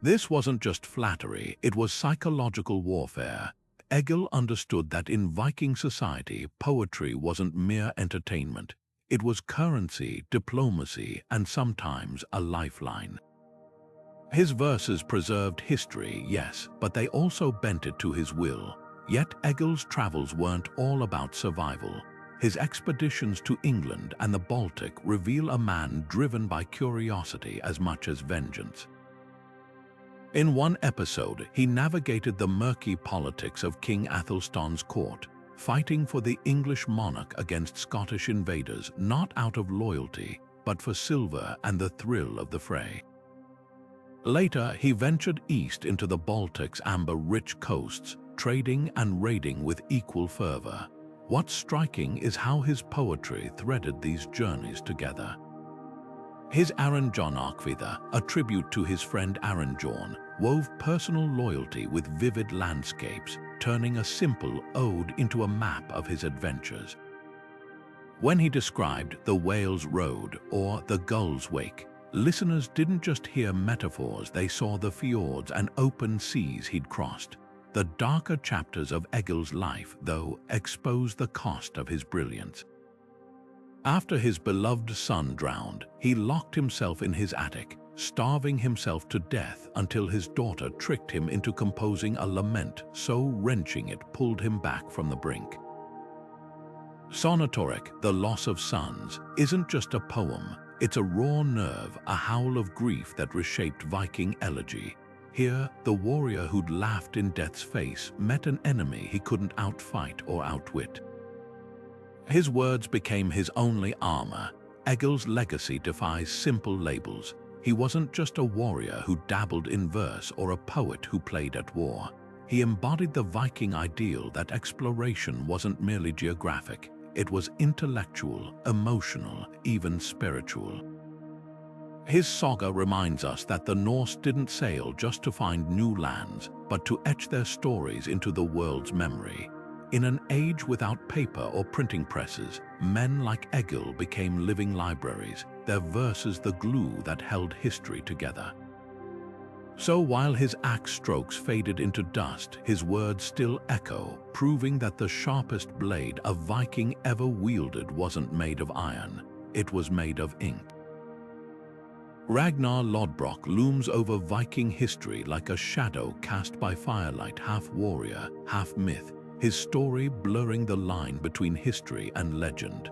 This wasn't just flattery, it was psychological warfare. Egil understood that in Viking society, poetry wasn't mere entertainment. It was currency, diplomacy, and sometimes a lifeline. His verses preserved history, yes, but they also bent it to his will. Yet Egil's travels weren't all about survival. His expeditions to England and the Baltic reveal a man driven by curiosity as much as vengeance. In one episode, he navigated the murky politics of King Athelstan's court, fighting for the English monarch against Scottish invaders, not out of loyalty, but for silver and the thrill of the fray. Later, he ventured east into the Baltic's amber-rich coasts, trading and raiding with equal fervor. What's striking is how his poetry threaded these journeys together. His Arnjónakvíða, a tribute to his friend Arnjorn, wove personal loyalty with vivid landscapes, turning a simple ode into a map of his adventures. When he described the Whale's Road or the Gull's Wake, listeners didn't just hear metaphors, they saw the fjords and open seas he'd crossed. The darker chapters of Egil's life, though, exposed the cost of his brilliance. After his beloved son drowned, he locked himself in his attic, starving himself to death until his daughter tricked him into composing a lament so wrenching it pulled him back from the brink. Sonatoric, The Loss of Sons, isn't just a poem, it's a raw nerve, a howl of grief that reshaped Viking elegy. Here, the warrior who'd laughed in death's face met an enemy he couldn't outfight or outwit. His words became his only armor. Egil's legacy defies simple labels. He wasn't just a warrior who dabbled in verse or a poet who played at war. He embodied the Viking ideal that exploration wasn't merely geographic. It was intellectual, emotional, even spiritual. His saga reminds us that the Norse didn't sail just to find new lands, but to etch their stories into the world's memory. In an age without paper or printing presses, men like Egil became living libraries, their verses the glue that held history together. So while his axe strokes faded into dust, his words still echo, proving that the sharpest blade a Viking ever wielded wasn't made of iron, it was made of ink. Ragnar Lodbrok looms over Viking history like a shadow cast by firelight, half warrior, half myth, his story blurring the line between history and legend.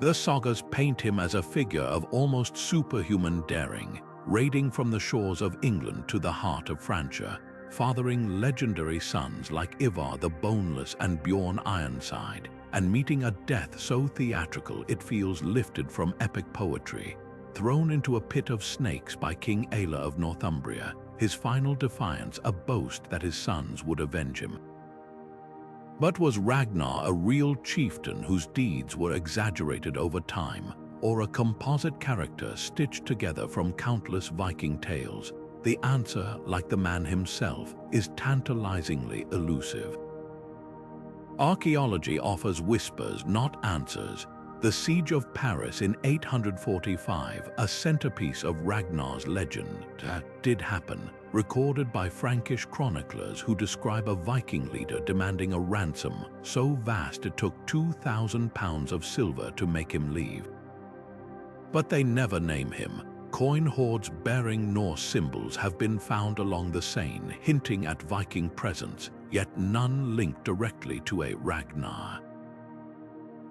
The sagas paint him as a figure of almost superhuman daring, raiding from the shores of England to the heart of Francia, fathering legendary sons like Ivar the Boneless and Bjorn Ironside, and meeting a death so theatrical it feels lifted from epic poetry. Thrown into a pit of snakes by King Aelle of Northumbria, his final defiance a boast that his sons would avenge him. But was Ragnar a real chieftain whose deeds were exaggerated over time, or a composite character stitched together from countless Viking tales? The answer, like the man himself, is tantalizingly elusive. Archaeology offers whispers, not answers. The Siege of Paris in 845, a centerpiece of Ragnar's legend, did happen, recorded by Frankish chroniclers who describe a Viking leader demanding a ransom so vast it took 2,000 pounds of silver to make him leave. But they never name him. Coin hoards bearing Norse symbols have been found along the Seine, hinting at Viking presence, yet none linked directly to a Ragnar.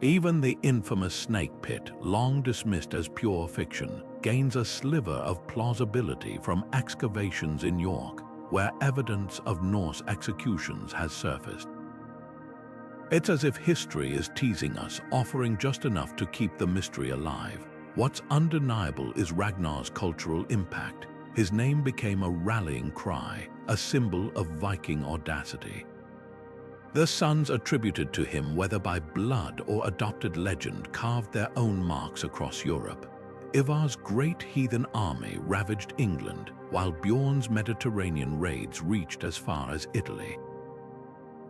Even the infamous Snake Pit, long dismissed as pure fiction, gains a sliver of plausibility from excavations in York, where evidence of Norse executions has surfaced. It's as if history is teasing us, offering just enough to keep the mystery alive. What's undeniable is Ragnar's cultural impact. His name became a rallying cry, a symbol of Viking audacity. The sons attributed to him, whether by blood or adopted legend, carved their own marks across Europe. Ivar's great heathen army ravaged England, while Bjorn's Mediterranean raids reached as far as Italy.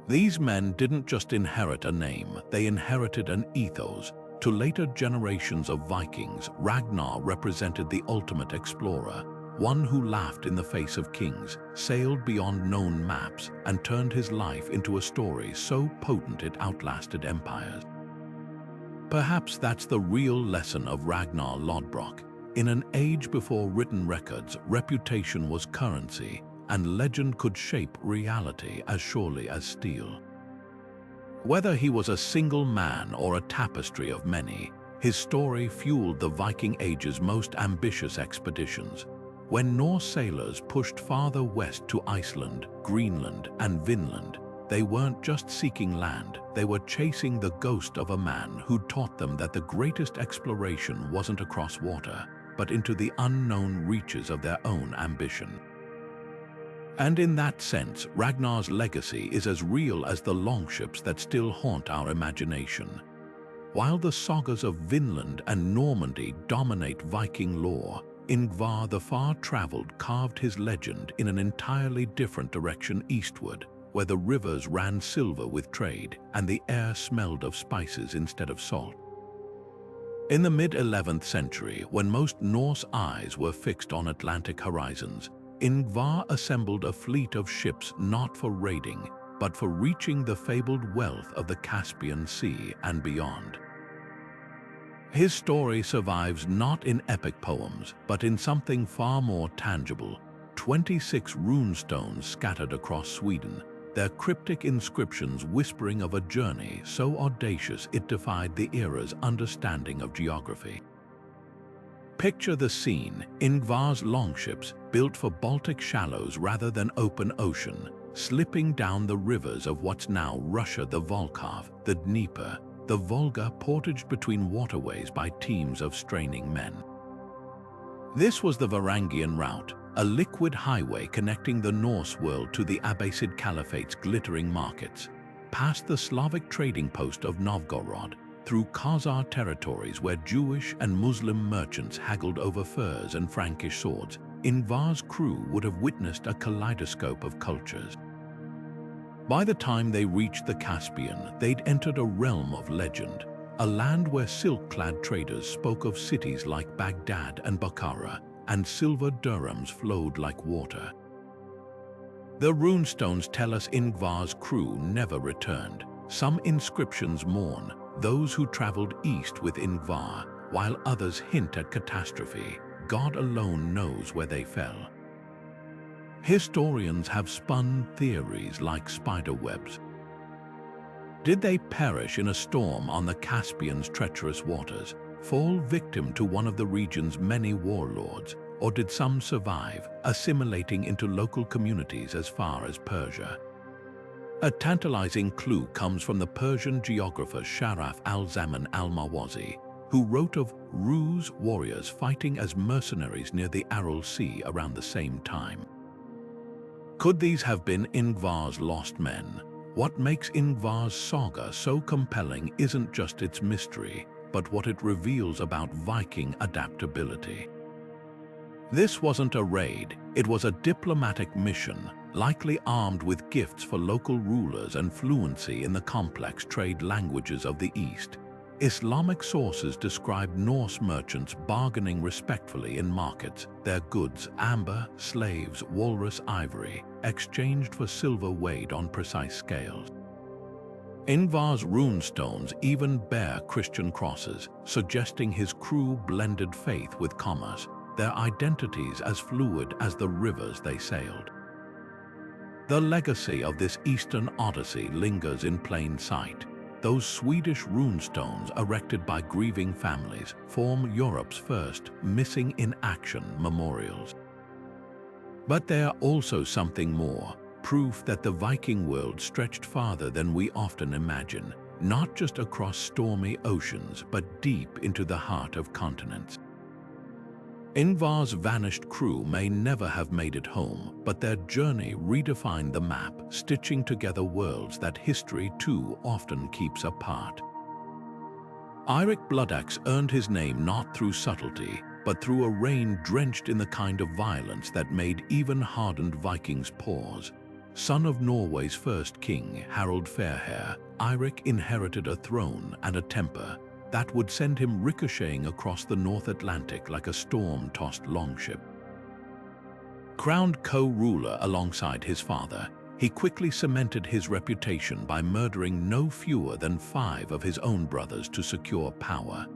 These men didn't just inherit a name, they inherited an ethos. To later generations of Vikings, Ragnar represented the ultimate explorer, one who laughed in the face of kings, sailed beyond known maps, and turned his life into a story so potent it outlasted empires. Perhaps that's the real lesson of Ragnar Lodbrok. In an age before written records, reputation was currency, and legend could shape reality as surely as steel. Whether he was a single man or a tapestry of many, his story fueled the Viking Age's most ambitious expeditions. When Norse sailors pushed farther west to Iceland, Greenland, and Vinland, they weren't just seeking land, they were chasing the ghost of a man who taught them that the greatest exploration wasn't across water, but into the unknown reaches of their own ambition. And in that sense, Ragnar's legacy is as real as the longships that still haunt our imagination. While the sagas of Vinland and Normandy dominate Viking lore, Ingvar the Far-Traveled carved his legend in an entirely different direction eastward, where the rivers ran silver with trade and the air smelled of spices instead of salt. In the mid-11th century, when most Norse eyes were fixed on Atlantic horizons, Ingvar assembled a fleet of ships not for raiding, but for reaching the fabled wealth of the Caspian Sea and beyond. His story survives not in epic poems, but in something far more tangible: 26 runestones scattered across Sweden, their cryptic inscriptions whispering of a journey so audacious it defied the era's understanding of geography. Picture the scene: Ingvar's longships, built for Baltic shallows rather than open ocean, slipping down the rivers of what's now Russia, the Volkhov, the Dnieper, the Volga, portaged between waterways by teams of straining men. This was the Varangian route, a liquid highway connecting the Norse world to the Abbasid Caliphate's glittering markets, past the Slavic trading post of Novgorod, through Khazar territories where Jewish and Muslim merchants haggled over furs and Frankish swords. Ingvar's crew would have witnessed a kaleidoscope of cultures. By the time they reached the Caspian, they'd entered a realm of legend, a land where silk-clad traders spoke of cities like Baghdad and Bukhara, and silver dirhams flowed like water. The runestones tell us Ingvar's crew never returned. Some inscriptions mourn those who traveled east with Ingvar, while others hint at catastrophe. God alone knows where they fell. Historians have spun theories like spiderwebs. Did they perish in a storm on the Caspian's treacherous waters, fall victim to one of the region's many warlords, or did some survive, assimilating into local communities as far as Persia? A tantalizing clue comes from the Persian geographer Sharaf al-Zaman al-Mawazi, who wrote of Rus warriors fighting as mercenaries near the Aral Sea around the same time. Could these have been Ingvar's lost men? What makes Ingvar's saga so compelling isn't just its mystery, but what it reveals about Viking adaptability. This wasn't a raid, it was a diplomatic mission, likely armed with gifts for local rulers and fluency in the complex trade languages of the East. Islamic sources describe Norse merchants bargaining respectfully in markets, their goods, amber, slaves, walrus ivory, exchanged for silver weighed on precise scales. Ingvar's runestones even bear Christian crosses, suggesting his crew blended faith with commerce, their identities as fluid as the rivers they sailed. The legacy of this Eastern Odyssey lingers in plain sight. Those Swedish runestones erected by grieving families form Europe's first missing in action memorials. But they are also something more, proof that the Viking world stretched farther than we often imagine, not just across stormy oceans, but deep into the heart of continents. Ingvar's vanished crew may never have made it home, but their journey redefined the map, stitching together worlds that history too often keeps apart. Eirik Bloodaxe earned his name not through subtlety, but through a reign drenched in the kind of violence that made even hardened Vikings pause. Son of Norway's first king, Harald Fairhair, Eirik inherited a throne and a temper that would send him ricocheting across the North Atlantic like a storm-tossed longship. Crowned co-ruler alongside his father, he quickly cemented his reputation by murdering no fewer than 5 of his own brothers to secure power.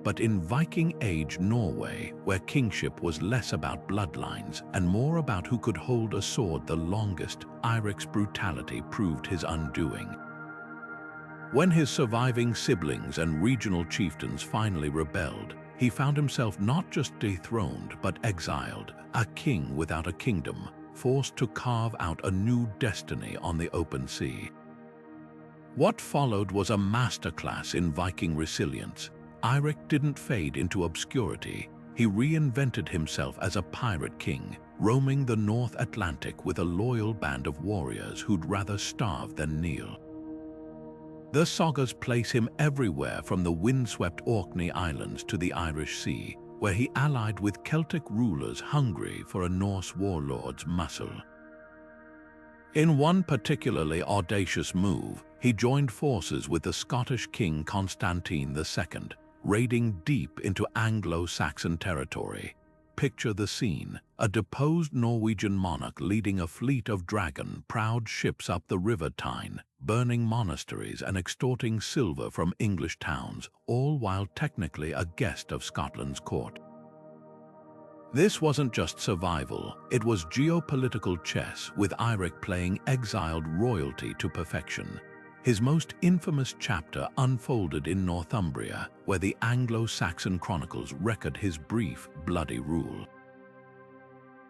But in Viking Age Norway, where kingship was less about bloodlines and more about who could hold a sword the longest, Eirik's brutality proved his undoing. When his surviving siblings and regional chieftains finally rebelled, he found himself not just dethroned but exiled, a king without a kingdom, forced to carve out a new destiny on the open sea. What followed was a masterclass in Viking resilience. Eirik didn't fade into obscurity. He reinvented himself as a pirate king, roaming the North Atlantic with a loyal band of warriors who'd rather starve than kneel. The sagas place him everywhere from the windswept Orkney Islands to the Irish Sea, where he allied with Celtic rulers hungry for a Norse warlord's muscle. In one particularly audacious move, he joined forces with the Scottish King Constantine II, raiding deep into Anglo-Saxon territory. Picture the scene: a deposed Norwegian monarch leading a fleet of dragon-proud ships up the River Tyne, burning monasteries and extorting silver from English towns, all while technically a guest of Scotland's court. This wasn't just survival, it was geopolitical chess, with Eirik playing exiled royalty to perfection. His most infamous chapter unfolded in Northumbria, where the Anglo-Saxon chronicles record his brief, bloody rule.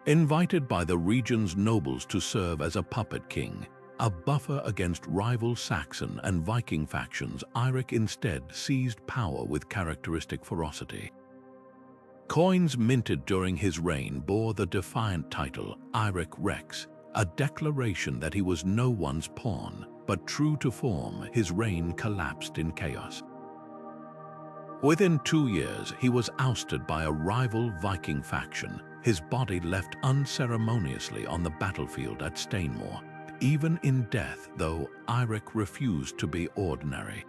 Invited by the region's nobles to serve as a puppet king, a buffer against rival Saxon and Viking factions, Eirik instead seized power with characteristic ferocity. Coins minted during his reign bore the defiant title Eirik Rex, a declaration that he was no one's pawn. But true to form, his reign collapsed in chaos. Within 2 years, he was ousted by a rival Viking faction, his body left unceremoniously on the battlefield at Stainmore. Even in death, though, Eirik refused to be ordinary.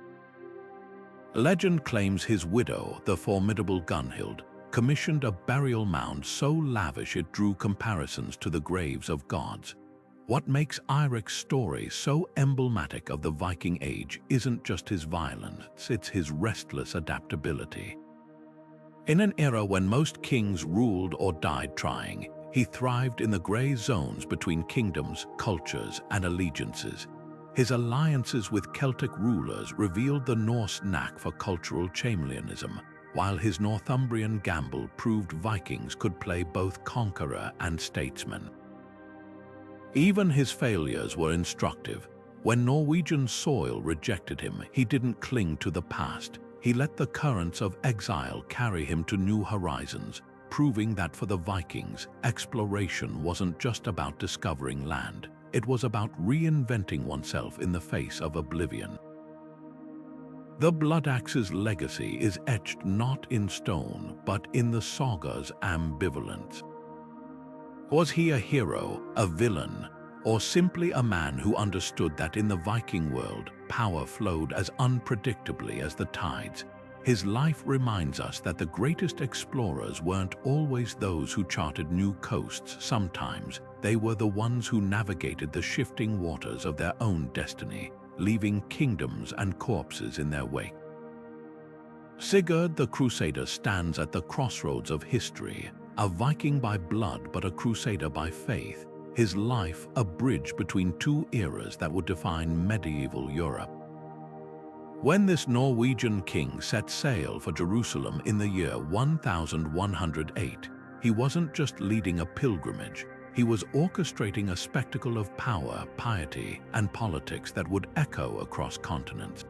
Legend claims his widow, the formidable Gunhild, commissioned a burial mound so lavish it drew comparisons to the graves of gods. What makes Eirik's story so emblematic of the Viking Age isn't just his violence, it's his restless adaptability. In an era when most kings ruled or died trying, he thrived in the gray zones between kingdoms, cultures, and allegiances. His alliances with Celtic rulers revealed the Norse knack for cultural chameleonism, while his Northumbrian gamble proved Vikings could play both conqueror and statesman. Even his failures were instructive. When Norwegian soil rejected him, he didn't cling to the past. He let the currents of exile carry him to new horizons, proving that for the Vikings, exploration wasn't just about discovering land. It was about reinventing oneself in the face of oblivion. The Bloodaxe's legacy is etched not in stone, but in the saga's ambivalence. Was he a hero, a villain, or simply a man who understood that in the Viking world, power flowed as unpredictably as the tides? His life reminds us that the greatest explorers weren't always those who charted new coasts. Sometimes they were the ones who navigated the shifting waters of their own destiny, leaving kingdoms and corpses in their wake. Sigurd the Crusader stands at the crossroads of history, a Viking by blood but a crusader by faith, his life a bridge between 2 eras that would define medieval Europe. When this Norwegian king set sail for Jerusalem in the year 1108, he wasn't just leading a pilgrimage, he was orchestrating a spectacle of power, piety, and politics that would echo across continents.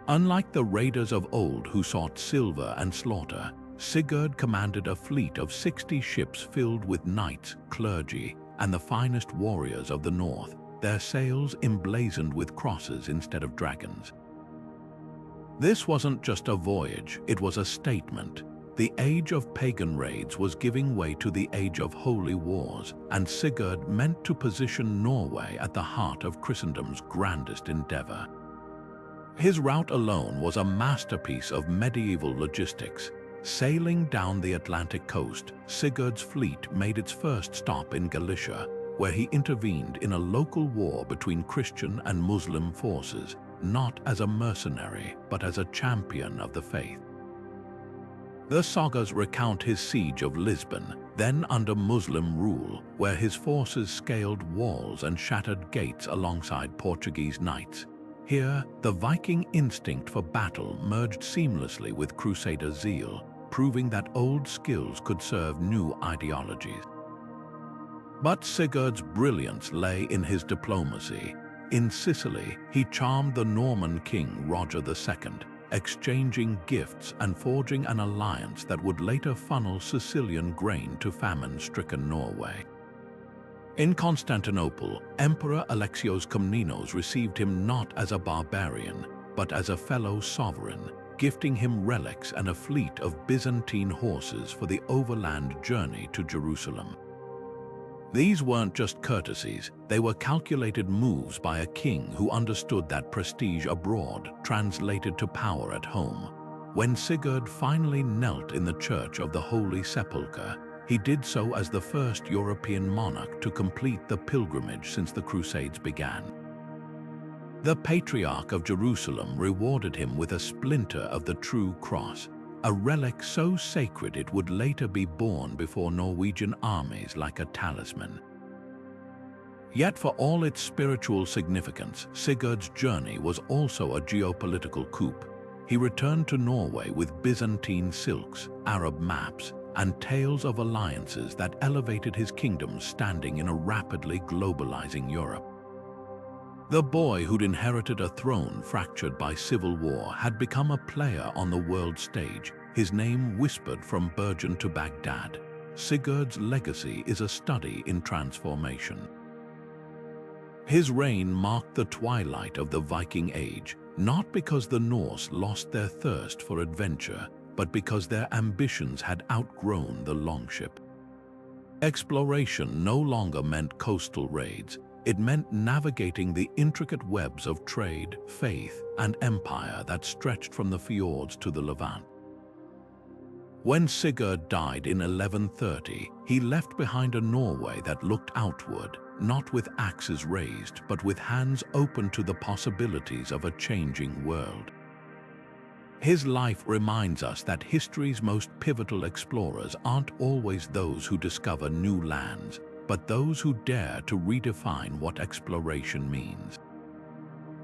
Unlike the raiders of old who sought silver and slaughter, Sigurd commanded a fleet of 60 ships filled with knights, clergy, and the finest warriors of the north, their sails emblazoned with crosses instead of dragons. This wasn't just a voyage, it was a statement. The age of pagan raids was giving way to the age of holy wars, and Sigurd meant to position Norway at the heart of Christendom's grandest endeavor. His route alone was a masterpiece of medieval logistics. Sailing down the Atlantic coast, Sigurd's fleet made its first stop in Galicia, where he intervened in a local war between Christian and Muslim forces, not as a mercenary, but as a champion of the faith. The sagas recount his siege of Lisbon, then under Muslim rule, where his forces scaled walls and shattered gates alongside Portuguese knights. Here, the Viking instinct for battle merged seamlessly with Crusader zeal, proving that old skills could serve new ideologies. But Sigurd's brilliance lay in his diplomacy. In Sicily, he charmed the Norman king Roger II, exchanging gifts and forging an alliance that would later funnel Sicilian grain to famine-stricken Norway. In Constantinople, Emperor Alexios Komnenos received him not as a barbarian, but as a fellow sovereign, gifting him relics and a fleet of Byzantine horses for the overland journey to Jerusalem. These weren't just courtesies, they were calculated moves by a king who understood that prestige abroad translated to power at home. When Sigurd finally knelt in the Church of the Holy Sepulchre, he did so as the first European monarch to complete the pilgrimage since the Crusades began. The Patriarch of Jerusalem rewarded him with a splinter of the true cross, a relic so sacred it would later be borne before Norwegian armies like a talisman. Yet for all its spiritual significance, Sigurd's journey was also a geopolitical coup. He returned to Norway with Byzantine silks, Arab maps, and tales of alliances that elevated his kingdom's standing in a rapidly globalizing Europe. The boy who'd inherited a throne fractured by civil war had become a player on the world stage, his name whispered from Bergen to Baghdad. Sigurd's legacy is a study in transformation. His reign marked the twilight of the Viking Age, not because the Norse lost their thirst for adventure, but because their ambitions had outgrown the longship. Exploration no longer meant coastal raids. It meant navigating the intricate webs of trade, faith, and empire that stretched from the fjords to the Levant. When Sigurd died in 1130, he left behind a Norway that looked outward, not with axes raised, but with hands open to the possibilities of a changing world. His life reminds us that history's most pivotal explorers aren't always those who discover new lands, but those who dare to redefine what exploration means.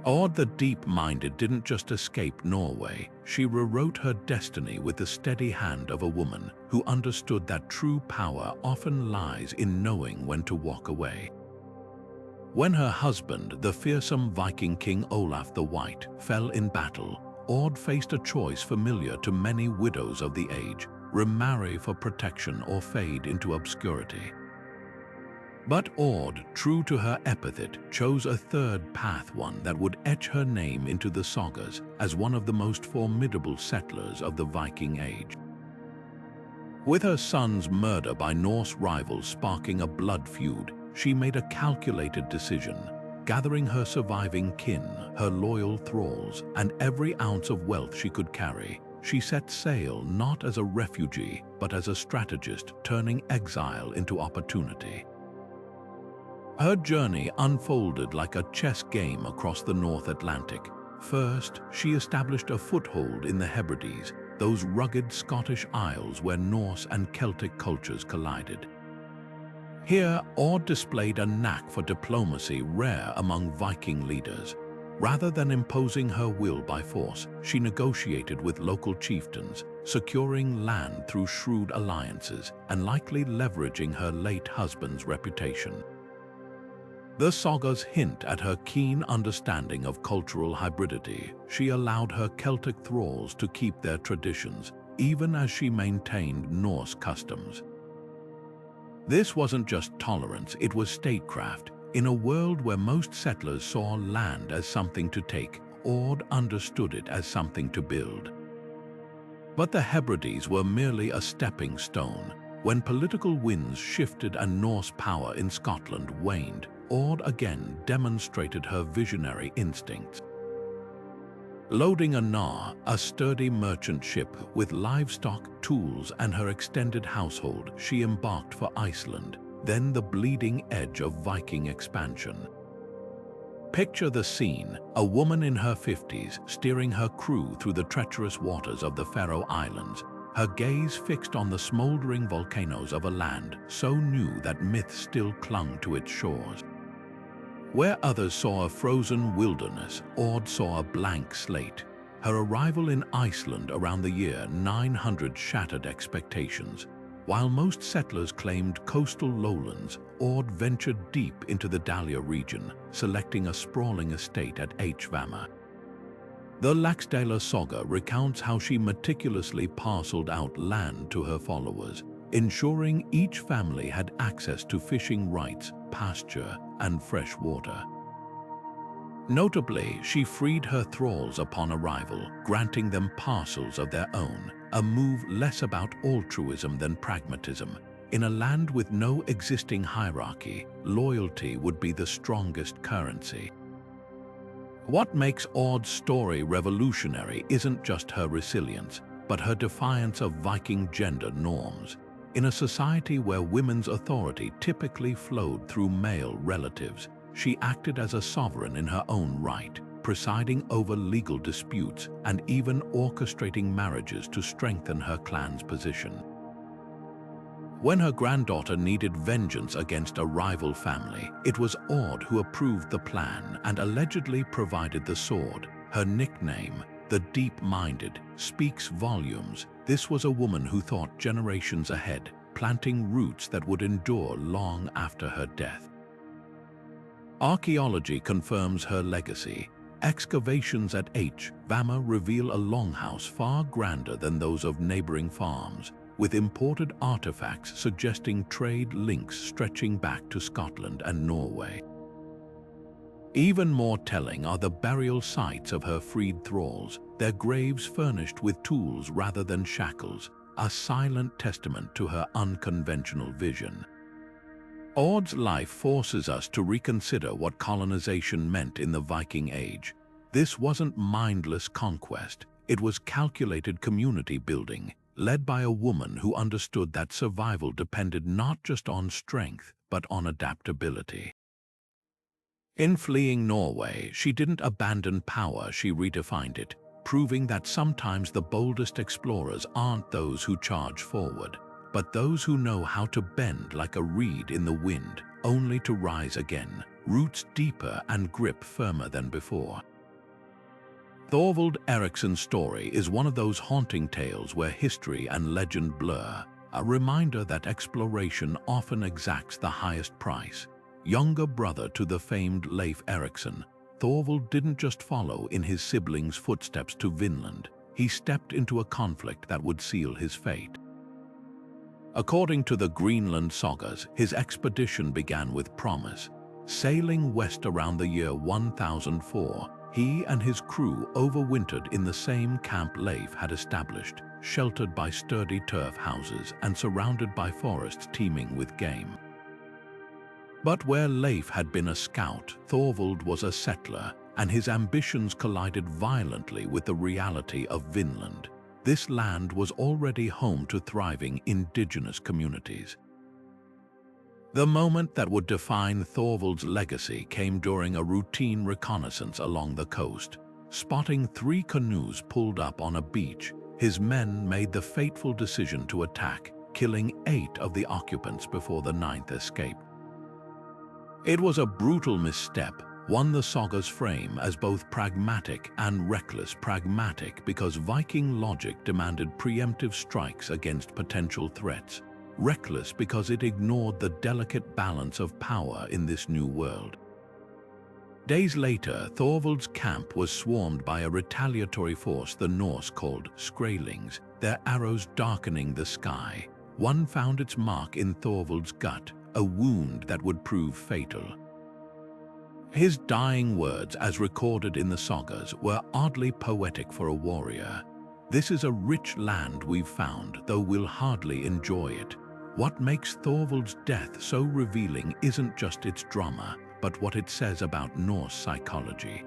Aud the Deep-Minded didn't just escape Norway, she rewrote her destiny with the steady hand of a woman who understood that true power often lies in knowing when to walk away. When her husband, the fearsome Viking king Olaf the White, fell in battle, Aud faced a choice familiar to many widows of the age: remarry for protection or fade into obscurity. But Aud, true to her epithet, chose a third path, one that would etch her name into the sagas as one of the most formidable settlers of the Viking Age. With her son's murder by Norse rivals sparking a blood feud, she made a calculated decision. Gathering her surviving kin, her loyal thralls, and every ounce of wealth she could carry, she set sail not as a refugee, but as a strategist, turning exile into opportunity. Her journey unfolded like a chess game across the North Atlantic. First, she established a foothold in the Hebrides, those rugged Scottish isles where Norse and Celtic cultures collided. Here, Aud displayed a knack for diplomacy rare among Viking leaders. Rather than imposing her will by force, she negotiated with local chieftains, securing land through shrewd alliances and likely leveraging her late husband's reputation. The sagas hint at her keen understanding of cultural hybridity. She allowed her Celtic thralls to keep their traditions, even as she maintained Norse customs. This wasn't just tolerance, it was statecraft. In a world where most settlers saw land as something to take, Aud understood it as something to build. But the Hebrides were merely a stepping stone. When political winds shifted and Norse power in Scotland waned, Aud again demonstrated her visionary instincts. Loading a Gnar, a sturdy merchant ship with livestock, tools, and her extended household, she embarked for Iceland, then the bleeding edge of Viking expansion. Picture the scene: a woman in her 50s steering her crew through the treacherous waters of the Faroe Islands, her gaze fixed on the smoldering volcanoes of a land so new that myth still clung to its shores. Where others saw a frozen wilderness, Aud saw a blank slate. Her arrival in Iceland around the year 900 shattered expectations. While most settlers claimed coastal lowlands, Aud ventured deep into the Dalia region, selecting a sprawling estate at Hvammer. The Laxdæla saga recounts how she meticulously parceled out land to her followers, ensuring each family had access to fishing rights, pasture, and fresh water. Notably, she freed her thralls upon arrival, granting them parcels of their own, a move less about altruism than pragmatism. In a land with no existing hierarchy, loyalty would be the strongest currency. What makes Aud's story revolutionary isn't just her resilience, but her defiance of Viking gender norms. In a society where women's authority typically flowed through male relatives, she acted as a sovereign in her own right, presiding over legal disputes and even orchestrating marriages to strengthen her clan's position. When her granddaughter needed vengeance against a rival family, it was Aud who approved the plan and allegedly provided the sword. Her nickname, the Deep-Minded, speaks volumes. This was a woman who thought generations ahead, planting roots that would endure long after her death. Archaeology confirms her legacy. Excavations at Hvammer reveal a longhouse far grander than those of neighboring farms, with imported artifacts suggesting trade links stretching back to Scotland and Norway. Even more telling are the burial sites of her freed thralls, their graves furnished with tools rather than shackles, a silent testament to her unconventional vision. Aud's life forces us to reconsider what colonization meant in the Viking Age. This wasn't mindless conquest, it was calculated community building, led by a woman who understood that survival depended not just on strength, but on adaptability. In fleeing Norway, she didn't abandon power, she redefined it, proving that sometimes the boldest explorers aren't those who charge forward, but those who know how to bend like a reed in the wind, only to rise again, roots deeper and grip firmer than before. Leif Erikson's story is one of those haunting tales where history and legend blur, a reminder that exploration often exacts the highest price. Younger brother to the famed Leif Erikson, Thorvald didn't just follow in his siblings' footsteps to Vinland, he stepped into a conflict that would seal his fate. According to the Greenland sagas, his expedition began with promise. Sailing west around the year 1004, he and his crew overwintered in the same camp Lafe had established, sheltered by sturdy turf houses and surrounded by forests teeming with game. But where Leif had been a scout, Thorvald was a settler, and his ambitions collided violently with the reality of Vinland. This land was already home to thriving indigenous communities. The moment that would define Thorvald's legacy came during a routine reconnaissance along the coast. Spotting 3 canoes pulled up on a beach, his men made the fateful decision to attack, killing 8 of the occupants before the 9th escaped. It was a brutal misstep, one the sagas frame as both pragmatic and reckless. Pragmatic because Viking logic demanded preemptive strikes against potential threats. Reckless because it ignored the delicate balance of power in this new world. Days later, Thorvald's camp was swarmed by a retaliatory force the Norse called Skraelings, their arrows darkening the sky. One found its mark in Thorvald's gut, a wound that would prove fatal. His dying words, as recorded in the sagas, were oddly poetic for a warrior. "This is a rich land we've found, though we'll hardly enjoy it." What makes Thorvald's death so revealing isn't just its drama, but what it says about Norse psychology.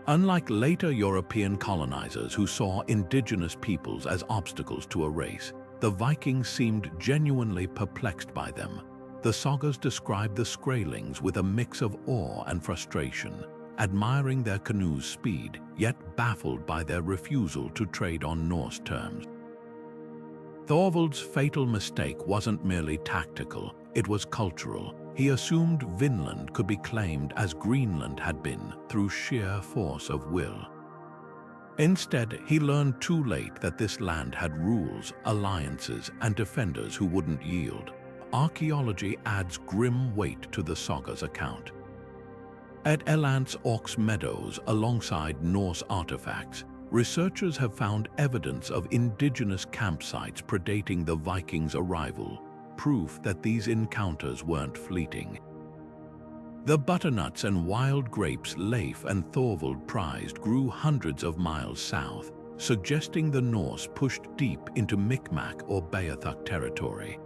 Unlike later European colonizers who saw indigenous peoples as obstacles to a race, the Vikings seemed genuinely perplexed by them. The sagas describe the Skraelings with a mix of awe and frustration, admiring their canoes' speed, yet baffled by their refusal to trade on Norse terms. Thorvald's fatal mistake wasn't merely tactical, it was cultural. He assumed Vinland could be claimed as Greenland had been through sheer force of will. Instead, he learned too late that this land had rules, alliances, and defenders who wouldn't yield. Archaeology adds grim weight to the saga's account. At Elant's Ox Meadows, alongside Norse artifacts, researchers have found evidence of indigenous campsites predating the Vikings' arrival, proof that these encounters weren't fleeting. The butternuts and wild grapes Leif and Thorvald prized grew hundreds of miles south, suggesting the Norse pushed deep into Micmac or Beothuk territory.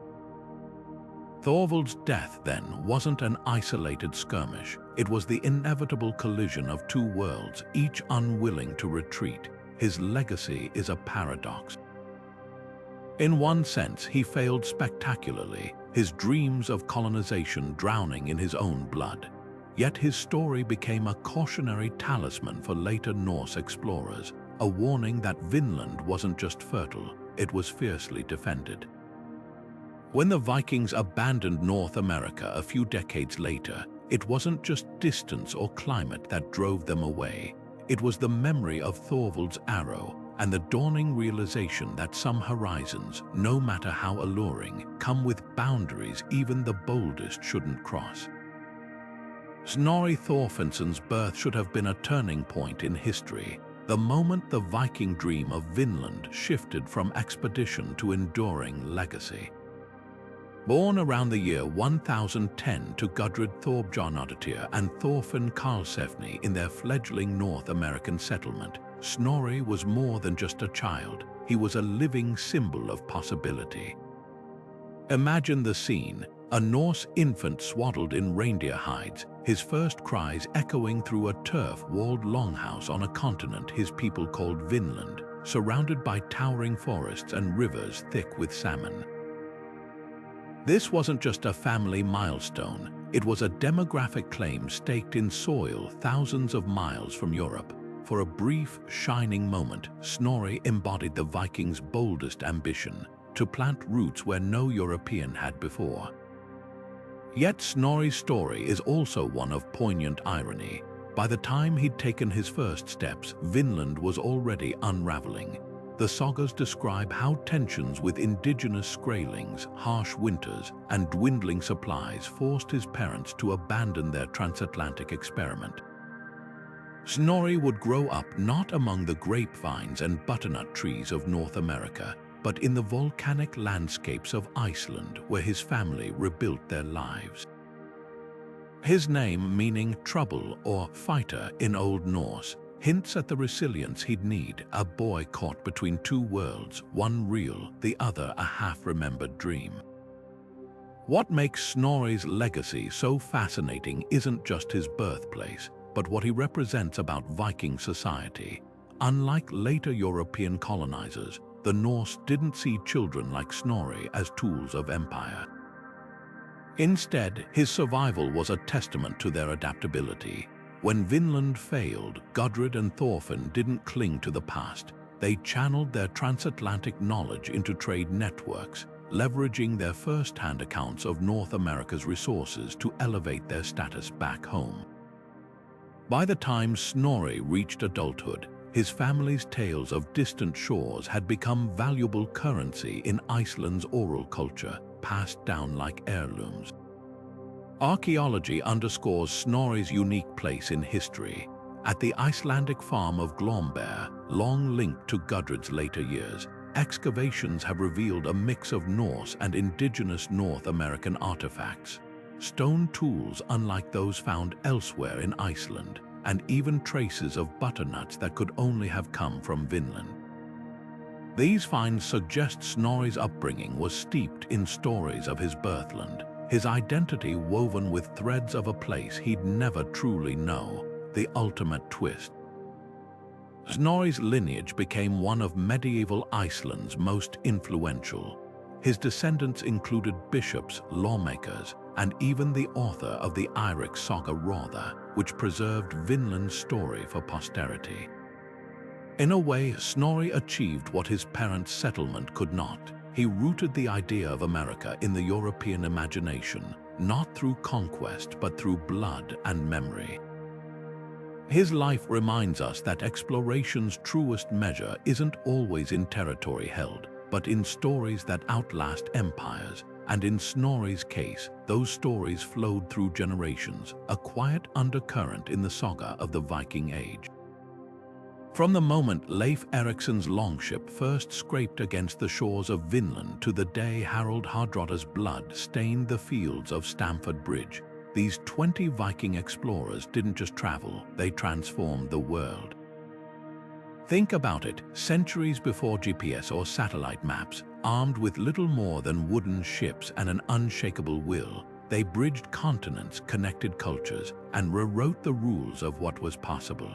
Thorvald's death, then, wasn't an isolated skirmish. It was the inevitable collision of two worlds, each unwilling to retreat. His legacy is a paradox. In one sense, he failed spectacularly, his dreams of colonization drowning in his own blood. Yet his story became a cautionary talisman for later Norse explorers, a warning that Vinland wasn't just fertile, it was fiercely defended. When the Vikings abandoned North America a few decades later, it wasn't just distance or climate that drove them away. It was the memory of Thorvald's arrow and the dawning realization that some horizons, no matter how alluring, come with boundaries even the boldest shouldn't cross. Snorri Thorfinnsson's birth should have been a turning point in history, the moment the Viking dream of Vinland shifted from expedition to enduring legacy. Born around the year 1010 to Gudrid Thorbjarnardóttir and Thorfinn Carlsefney in their fledgling North American settlement, Snorri was more than just a child. He was a living symbol of possibility. Imagine the scene, a Norse infant swaddled in reindeer hides, his first cries echoing through a turf-walled longhouse on a continent his people called Vinland, surrounded by towering forests and rivers thick with salmon. This wasn't just a family milestone, it was a demographic claim staked in soil thousands of miles from Europe. For a brief, shining moment, Snorri embodied the Vikings' boldest ambition, to plant roots where no European had before. Yet Snorri's story is also one of poignant irony. By the time he'd taken his first steps, Vinland was already unraveling. The sagas describe how tensions with indigenous Skraelings, harsh winters, and dwindling supplies forced his parents to abandon their transatlantic experiment. Snorri would grow up not among the grapevines and butternut trees of North America, but in the volcanic landscapes of Iceland, where his family rebuilt their lives. His name, meaning trouble or fighter in Old Norse, hints at the resilience he'd need, a boy caught between two worlds, one real, the other a half-remembered dream. What makes Snorri's legacy so fascinating isn't just his birthplace, but what he represents about Viking society. Unlike later European colonizers, the Norse didn't see children like Snorri as tools of empire. Instead, his survival was a testament to their adaptability. When Vinland failed, Gudrid and Thorfinn didn't cling to the past. They channeled their transatlantic knowledge into trade networks, leveraging their first-hand accounts of North America's resources to elevate their status back home. By the time Snorri reached adulthood, his family's tales of distant shores had become valuable currency in Iceland's oral culture, passed down like heirlooms. Archaeology underscores Snorri's unique place in history. At the Icelandic farm of Glomber, long linked to Gudrid's later years, excavations have revealed a mix of Norse and indigenous North American artifacts. Stone tools unlike those found elsewhere in Iceland, and even traces of butternuts that could only have come from Vinland. These finds suggest Snorri's upbringing was steeped in stories of his birthland, his identity woven with threads of a place he'd never truly know, the ultimate twist. Snorri's lineage became one of medieval Iceland's most influential. His descendants included bishops, lawmakers, and even the author of the Eirik saga Hardroder, which preserved Vinland's story for posterity. In a way, Snorri achieved what his parents' settlement could not. He rooted the idea of America in the European imagination, not through conquest but through blood and memory. His life reminds us that exploration's truest measure isn't always in territory held, but in stories that outlast empires, and in Snorri's case, those stories flowed through generations, a quiet undercurrent in the saga of the Viking Age. From the moment Leif Erikson's longship first scraped against the shores of Vinland to the day Hardroder's blood stained the fields of Stamford Bridge, these 20 Viking explorers didn't just travel, they transformed the world. Think about it, centuries before GPS or satellite maps, armed with little more than wooden ships and an unshakable will, they bridged continents, connected cultures, and rewrote the rules of what was possible.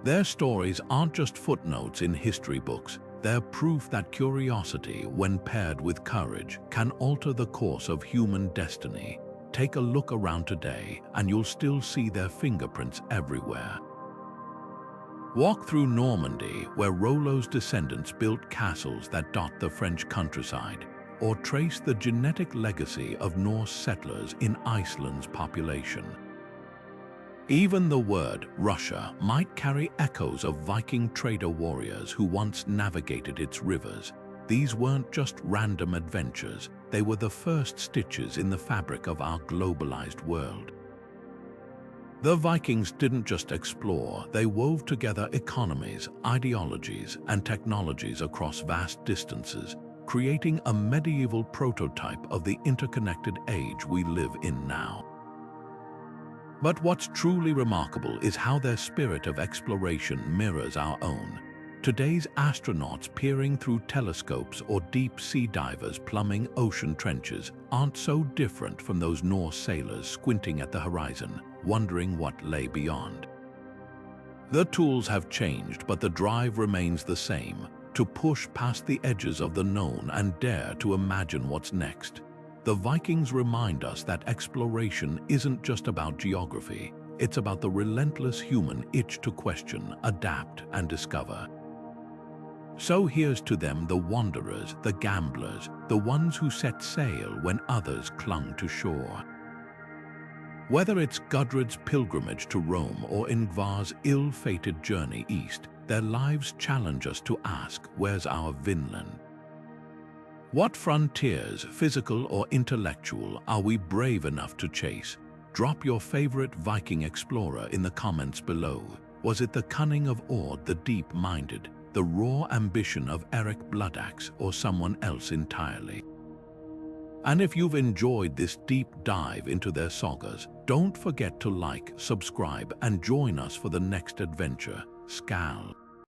Their stories aren't just footnotes in history books, they're proof that curiosity, when paired with courage, can alter the course of human destiny. Take a look around today, and you'll still see their fingerprints everywhere. Walk through Normandy, where Rollo's descendants built castles that dot the French countryside, or trace the genetic legacy of Norse settlers in Iceland's population. Even the word Russia might carry echoes of Viking trader warriors who once navigated its rivers. These weren't just random adventures, they were the first stitches in the fabric of our globalized world. The Vikings didn't just explore, they wove together economies, ideologies, and technologies across vast distances, creating a medieval prototype of the interconnected age we live in now. But what's truly remarkable is how their spirit of exploration mirrors our own. Today's astronauts peering through telescopes or deep-sea divers plumbing ocean trenches aren't so different from those Norse sailors squinting at the horizon, wondering what lay beyond. The tools have changed, but the drive remains the same, to push past the edges of the known and dare to imagine what's next. The Vikings remind us that exploration isn't just about geography, it's about the relentless human itch to question, adapt, and discover. So here's to them, the wanderers, the gamblers, the ones who set sail when others clung to shore. Whether it's Gudrid's pilgrimage to Rome or Ingvar's ill-fated journey east, their lives challenge us to ask, where's our Vinland? What frontiers, physical or intellectual, are we brave enough to chase? Drop your favorite Viking explorer in the comments below. Was it the cunning of Ord the deep-minded, the raw ambition of Erik Bloodaxe, or someone else entirely? And if you've enjoyed this deep dive into their sagas, don't forget to like, subscribe, and join us for the next adventure. Skal.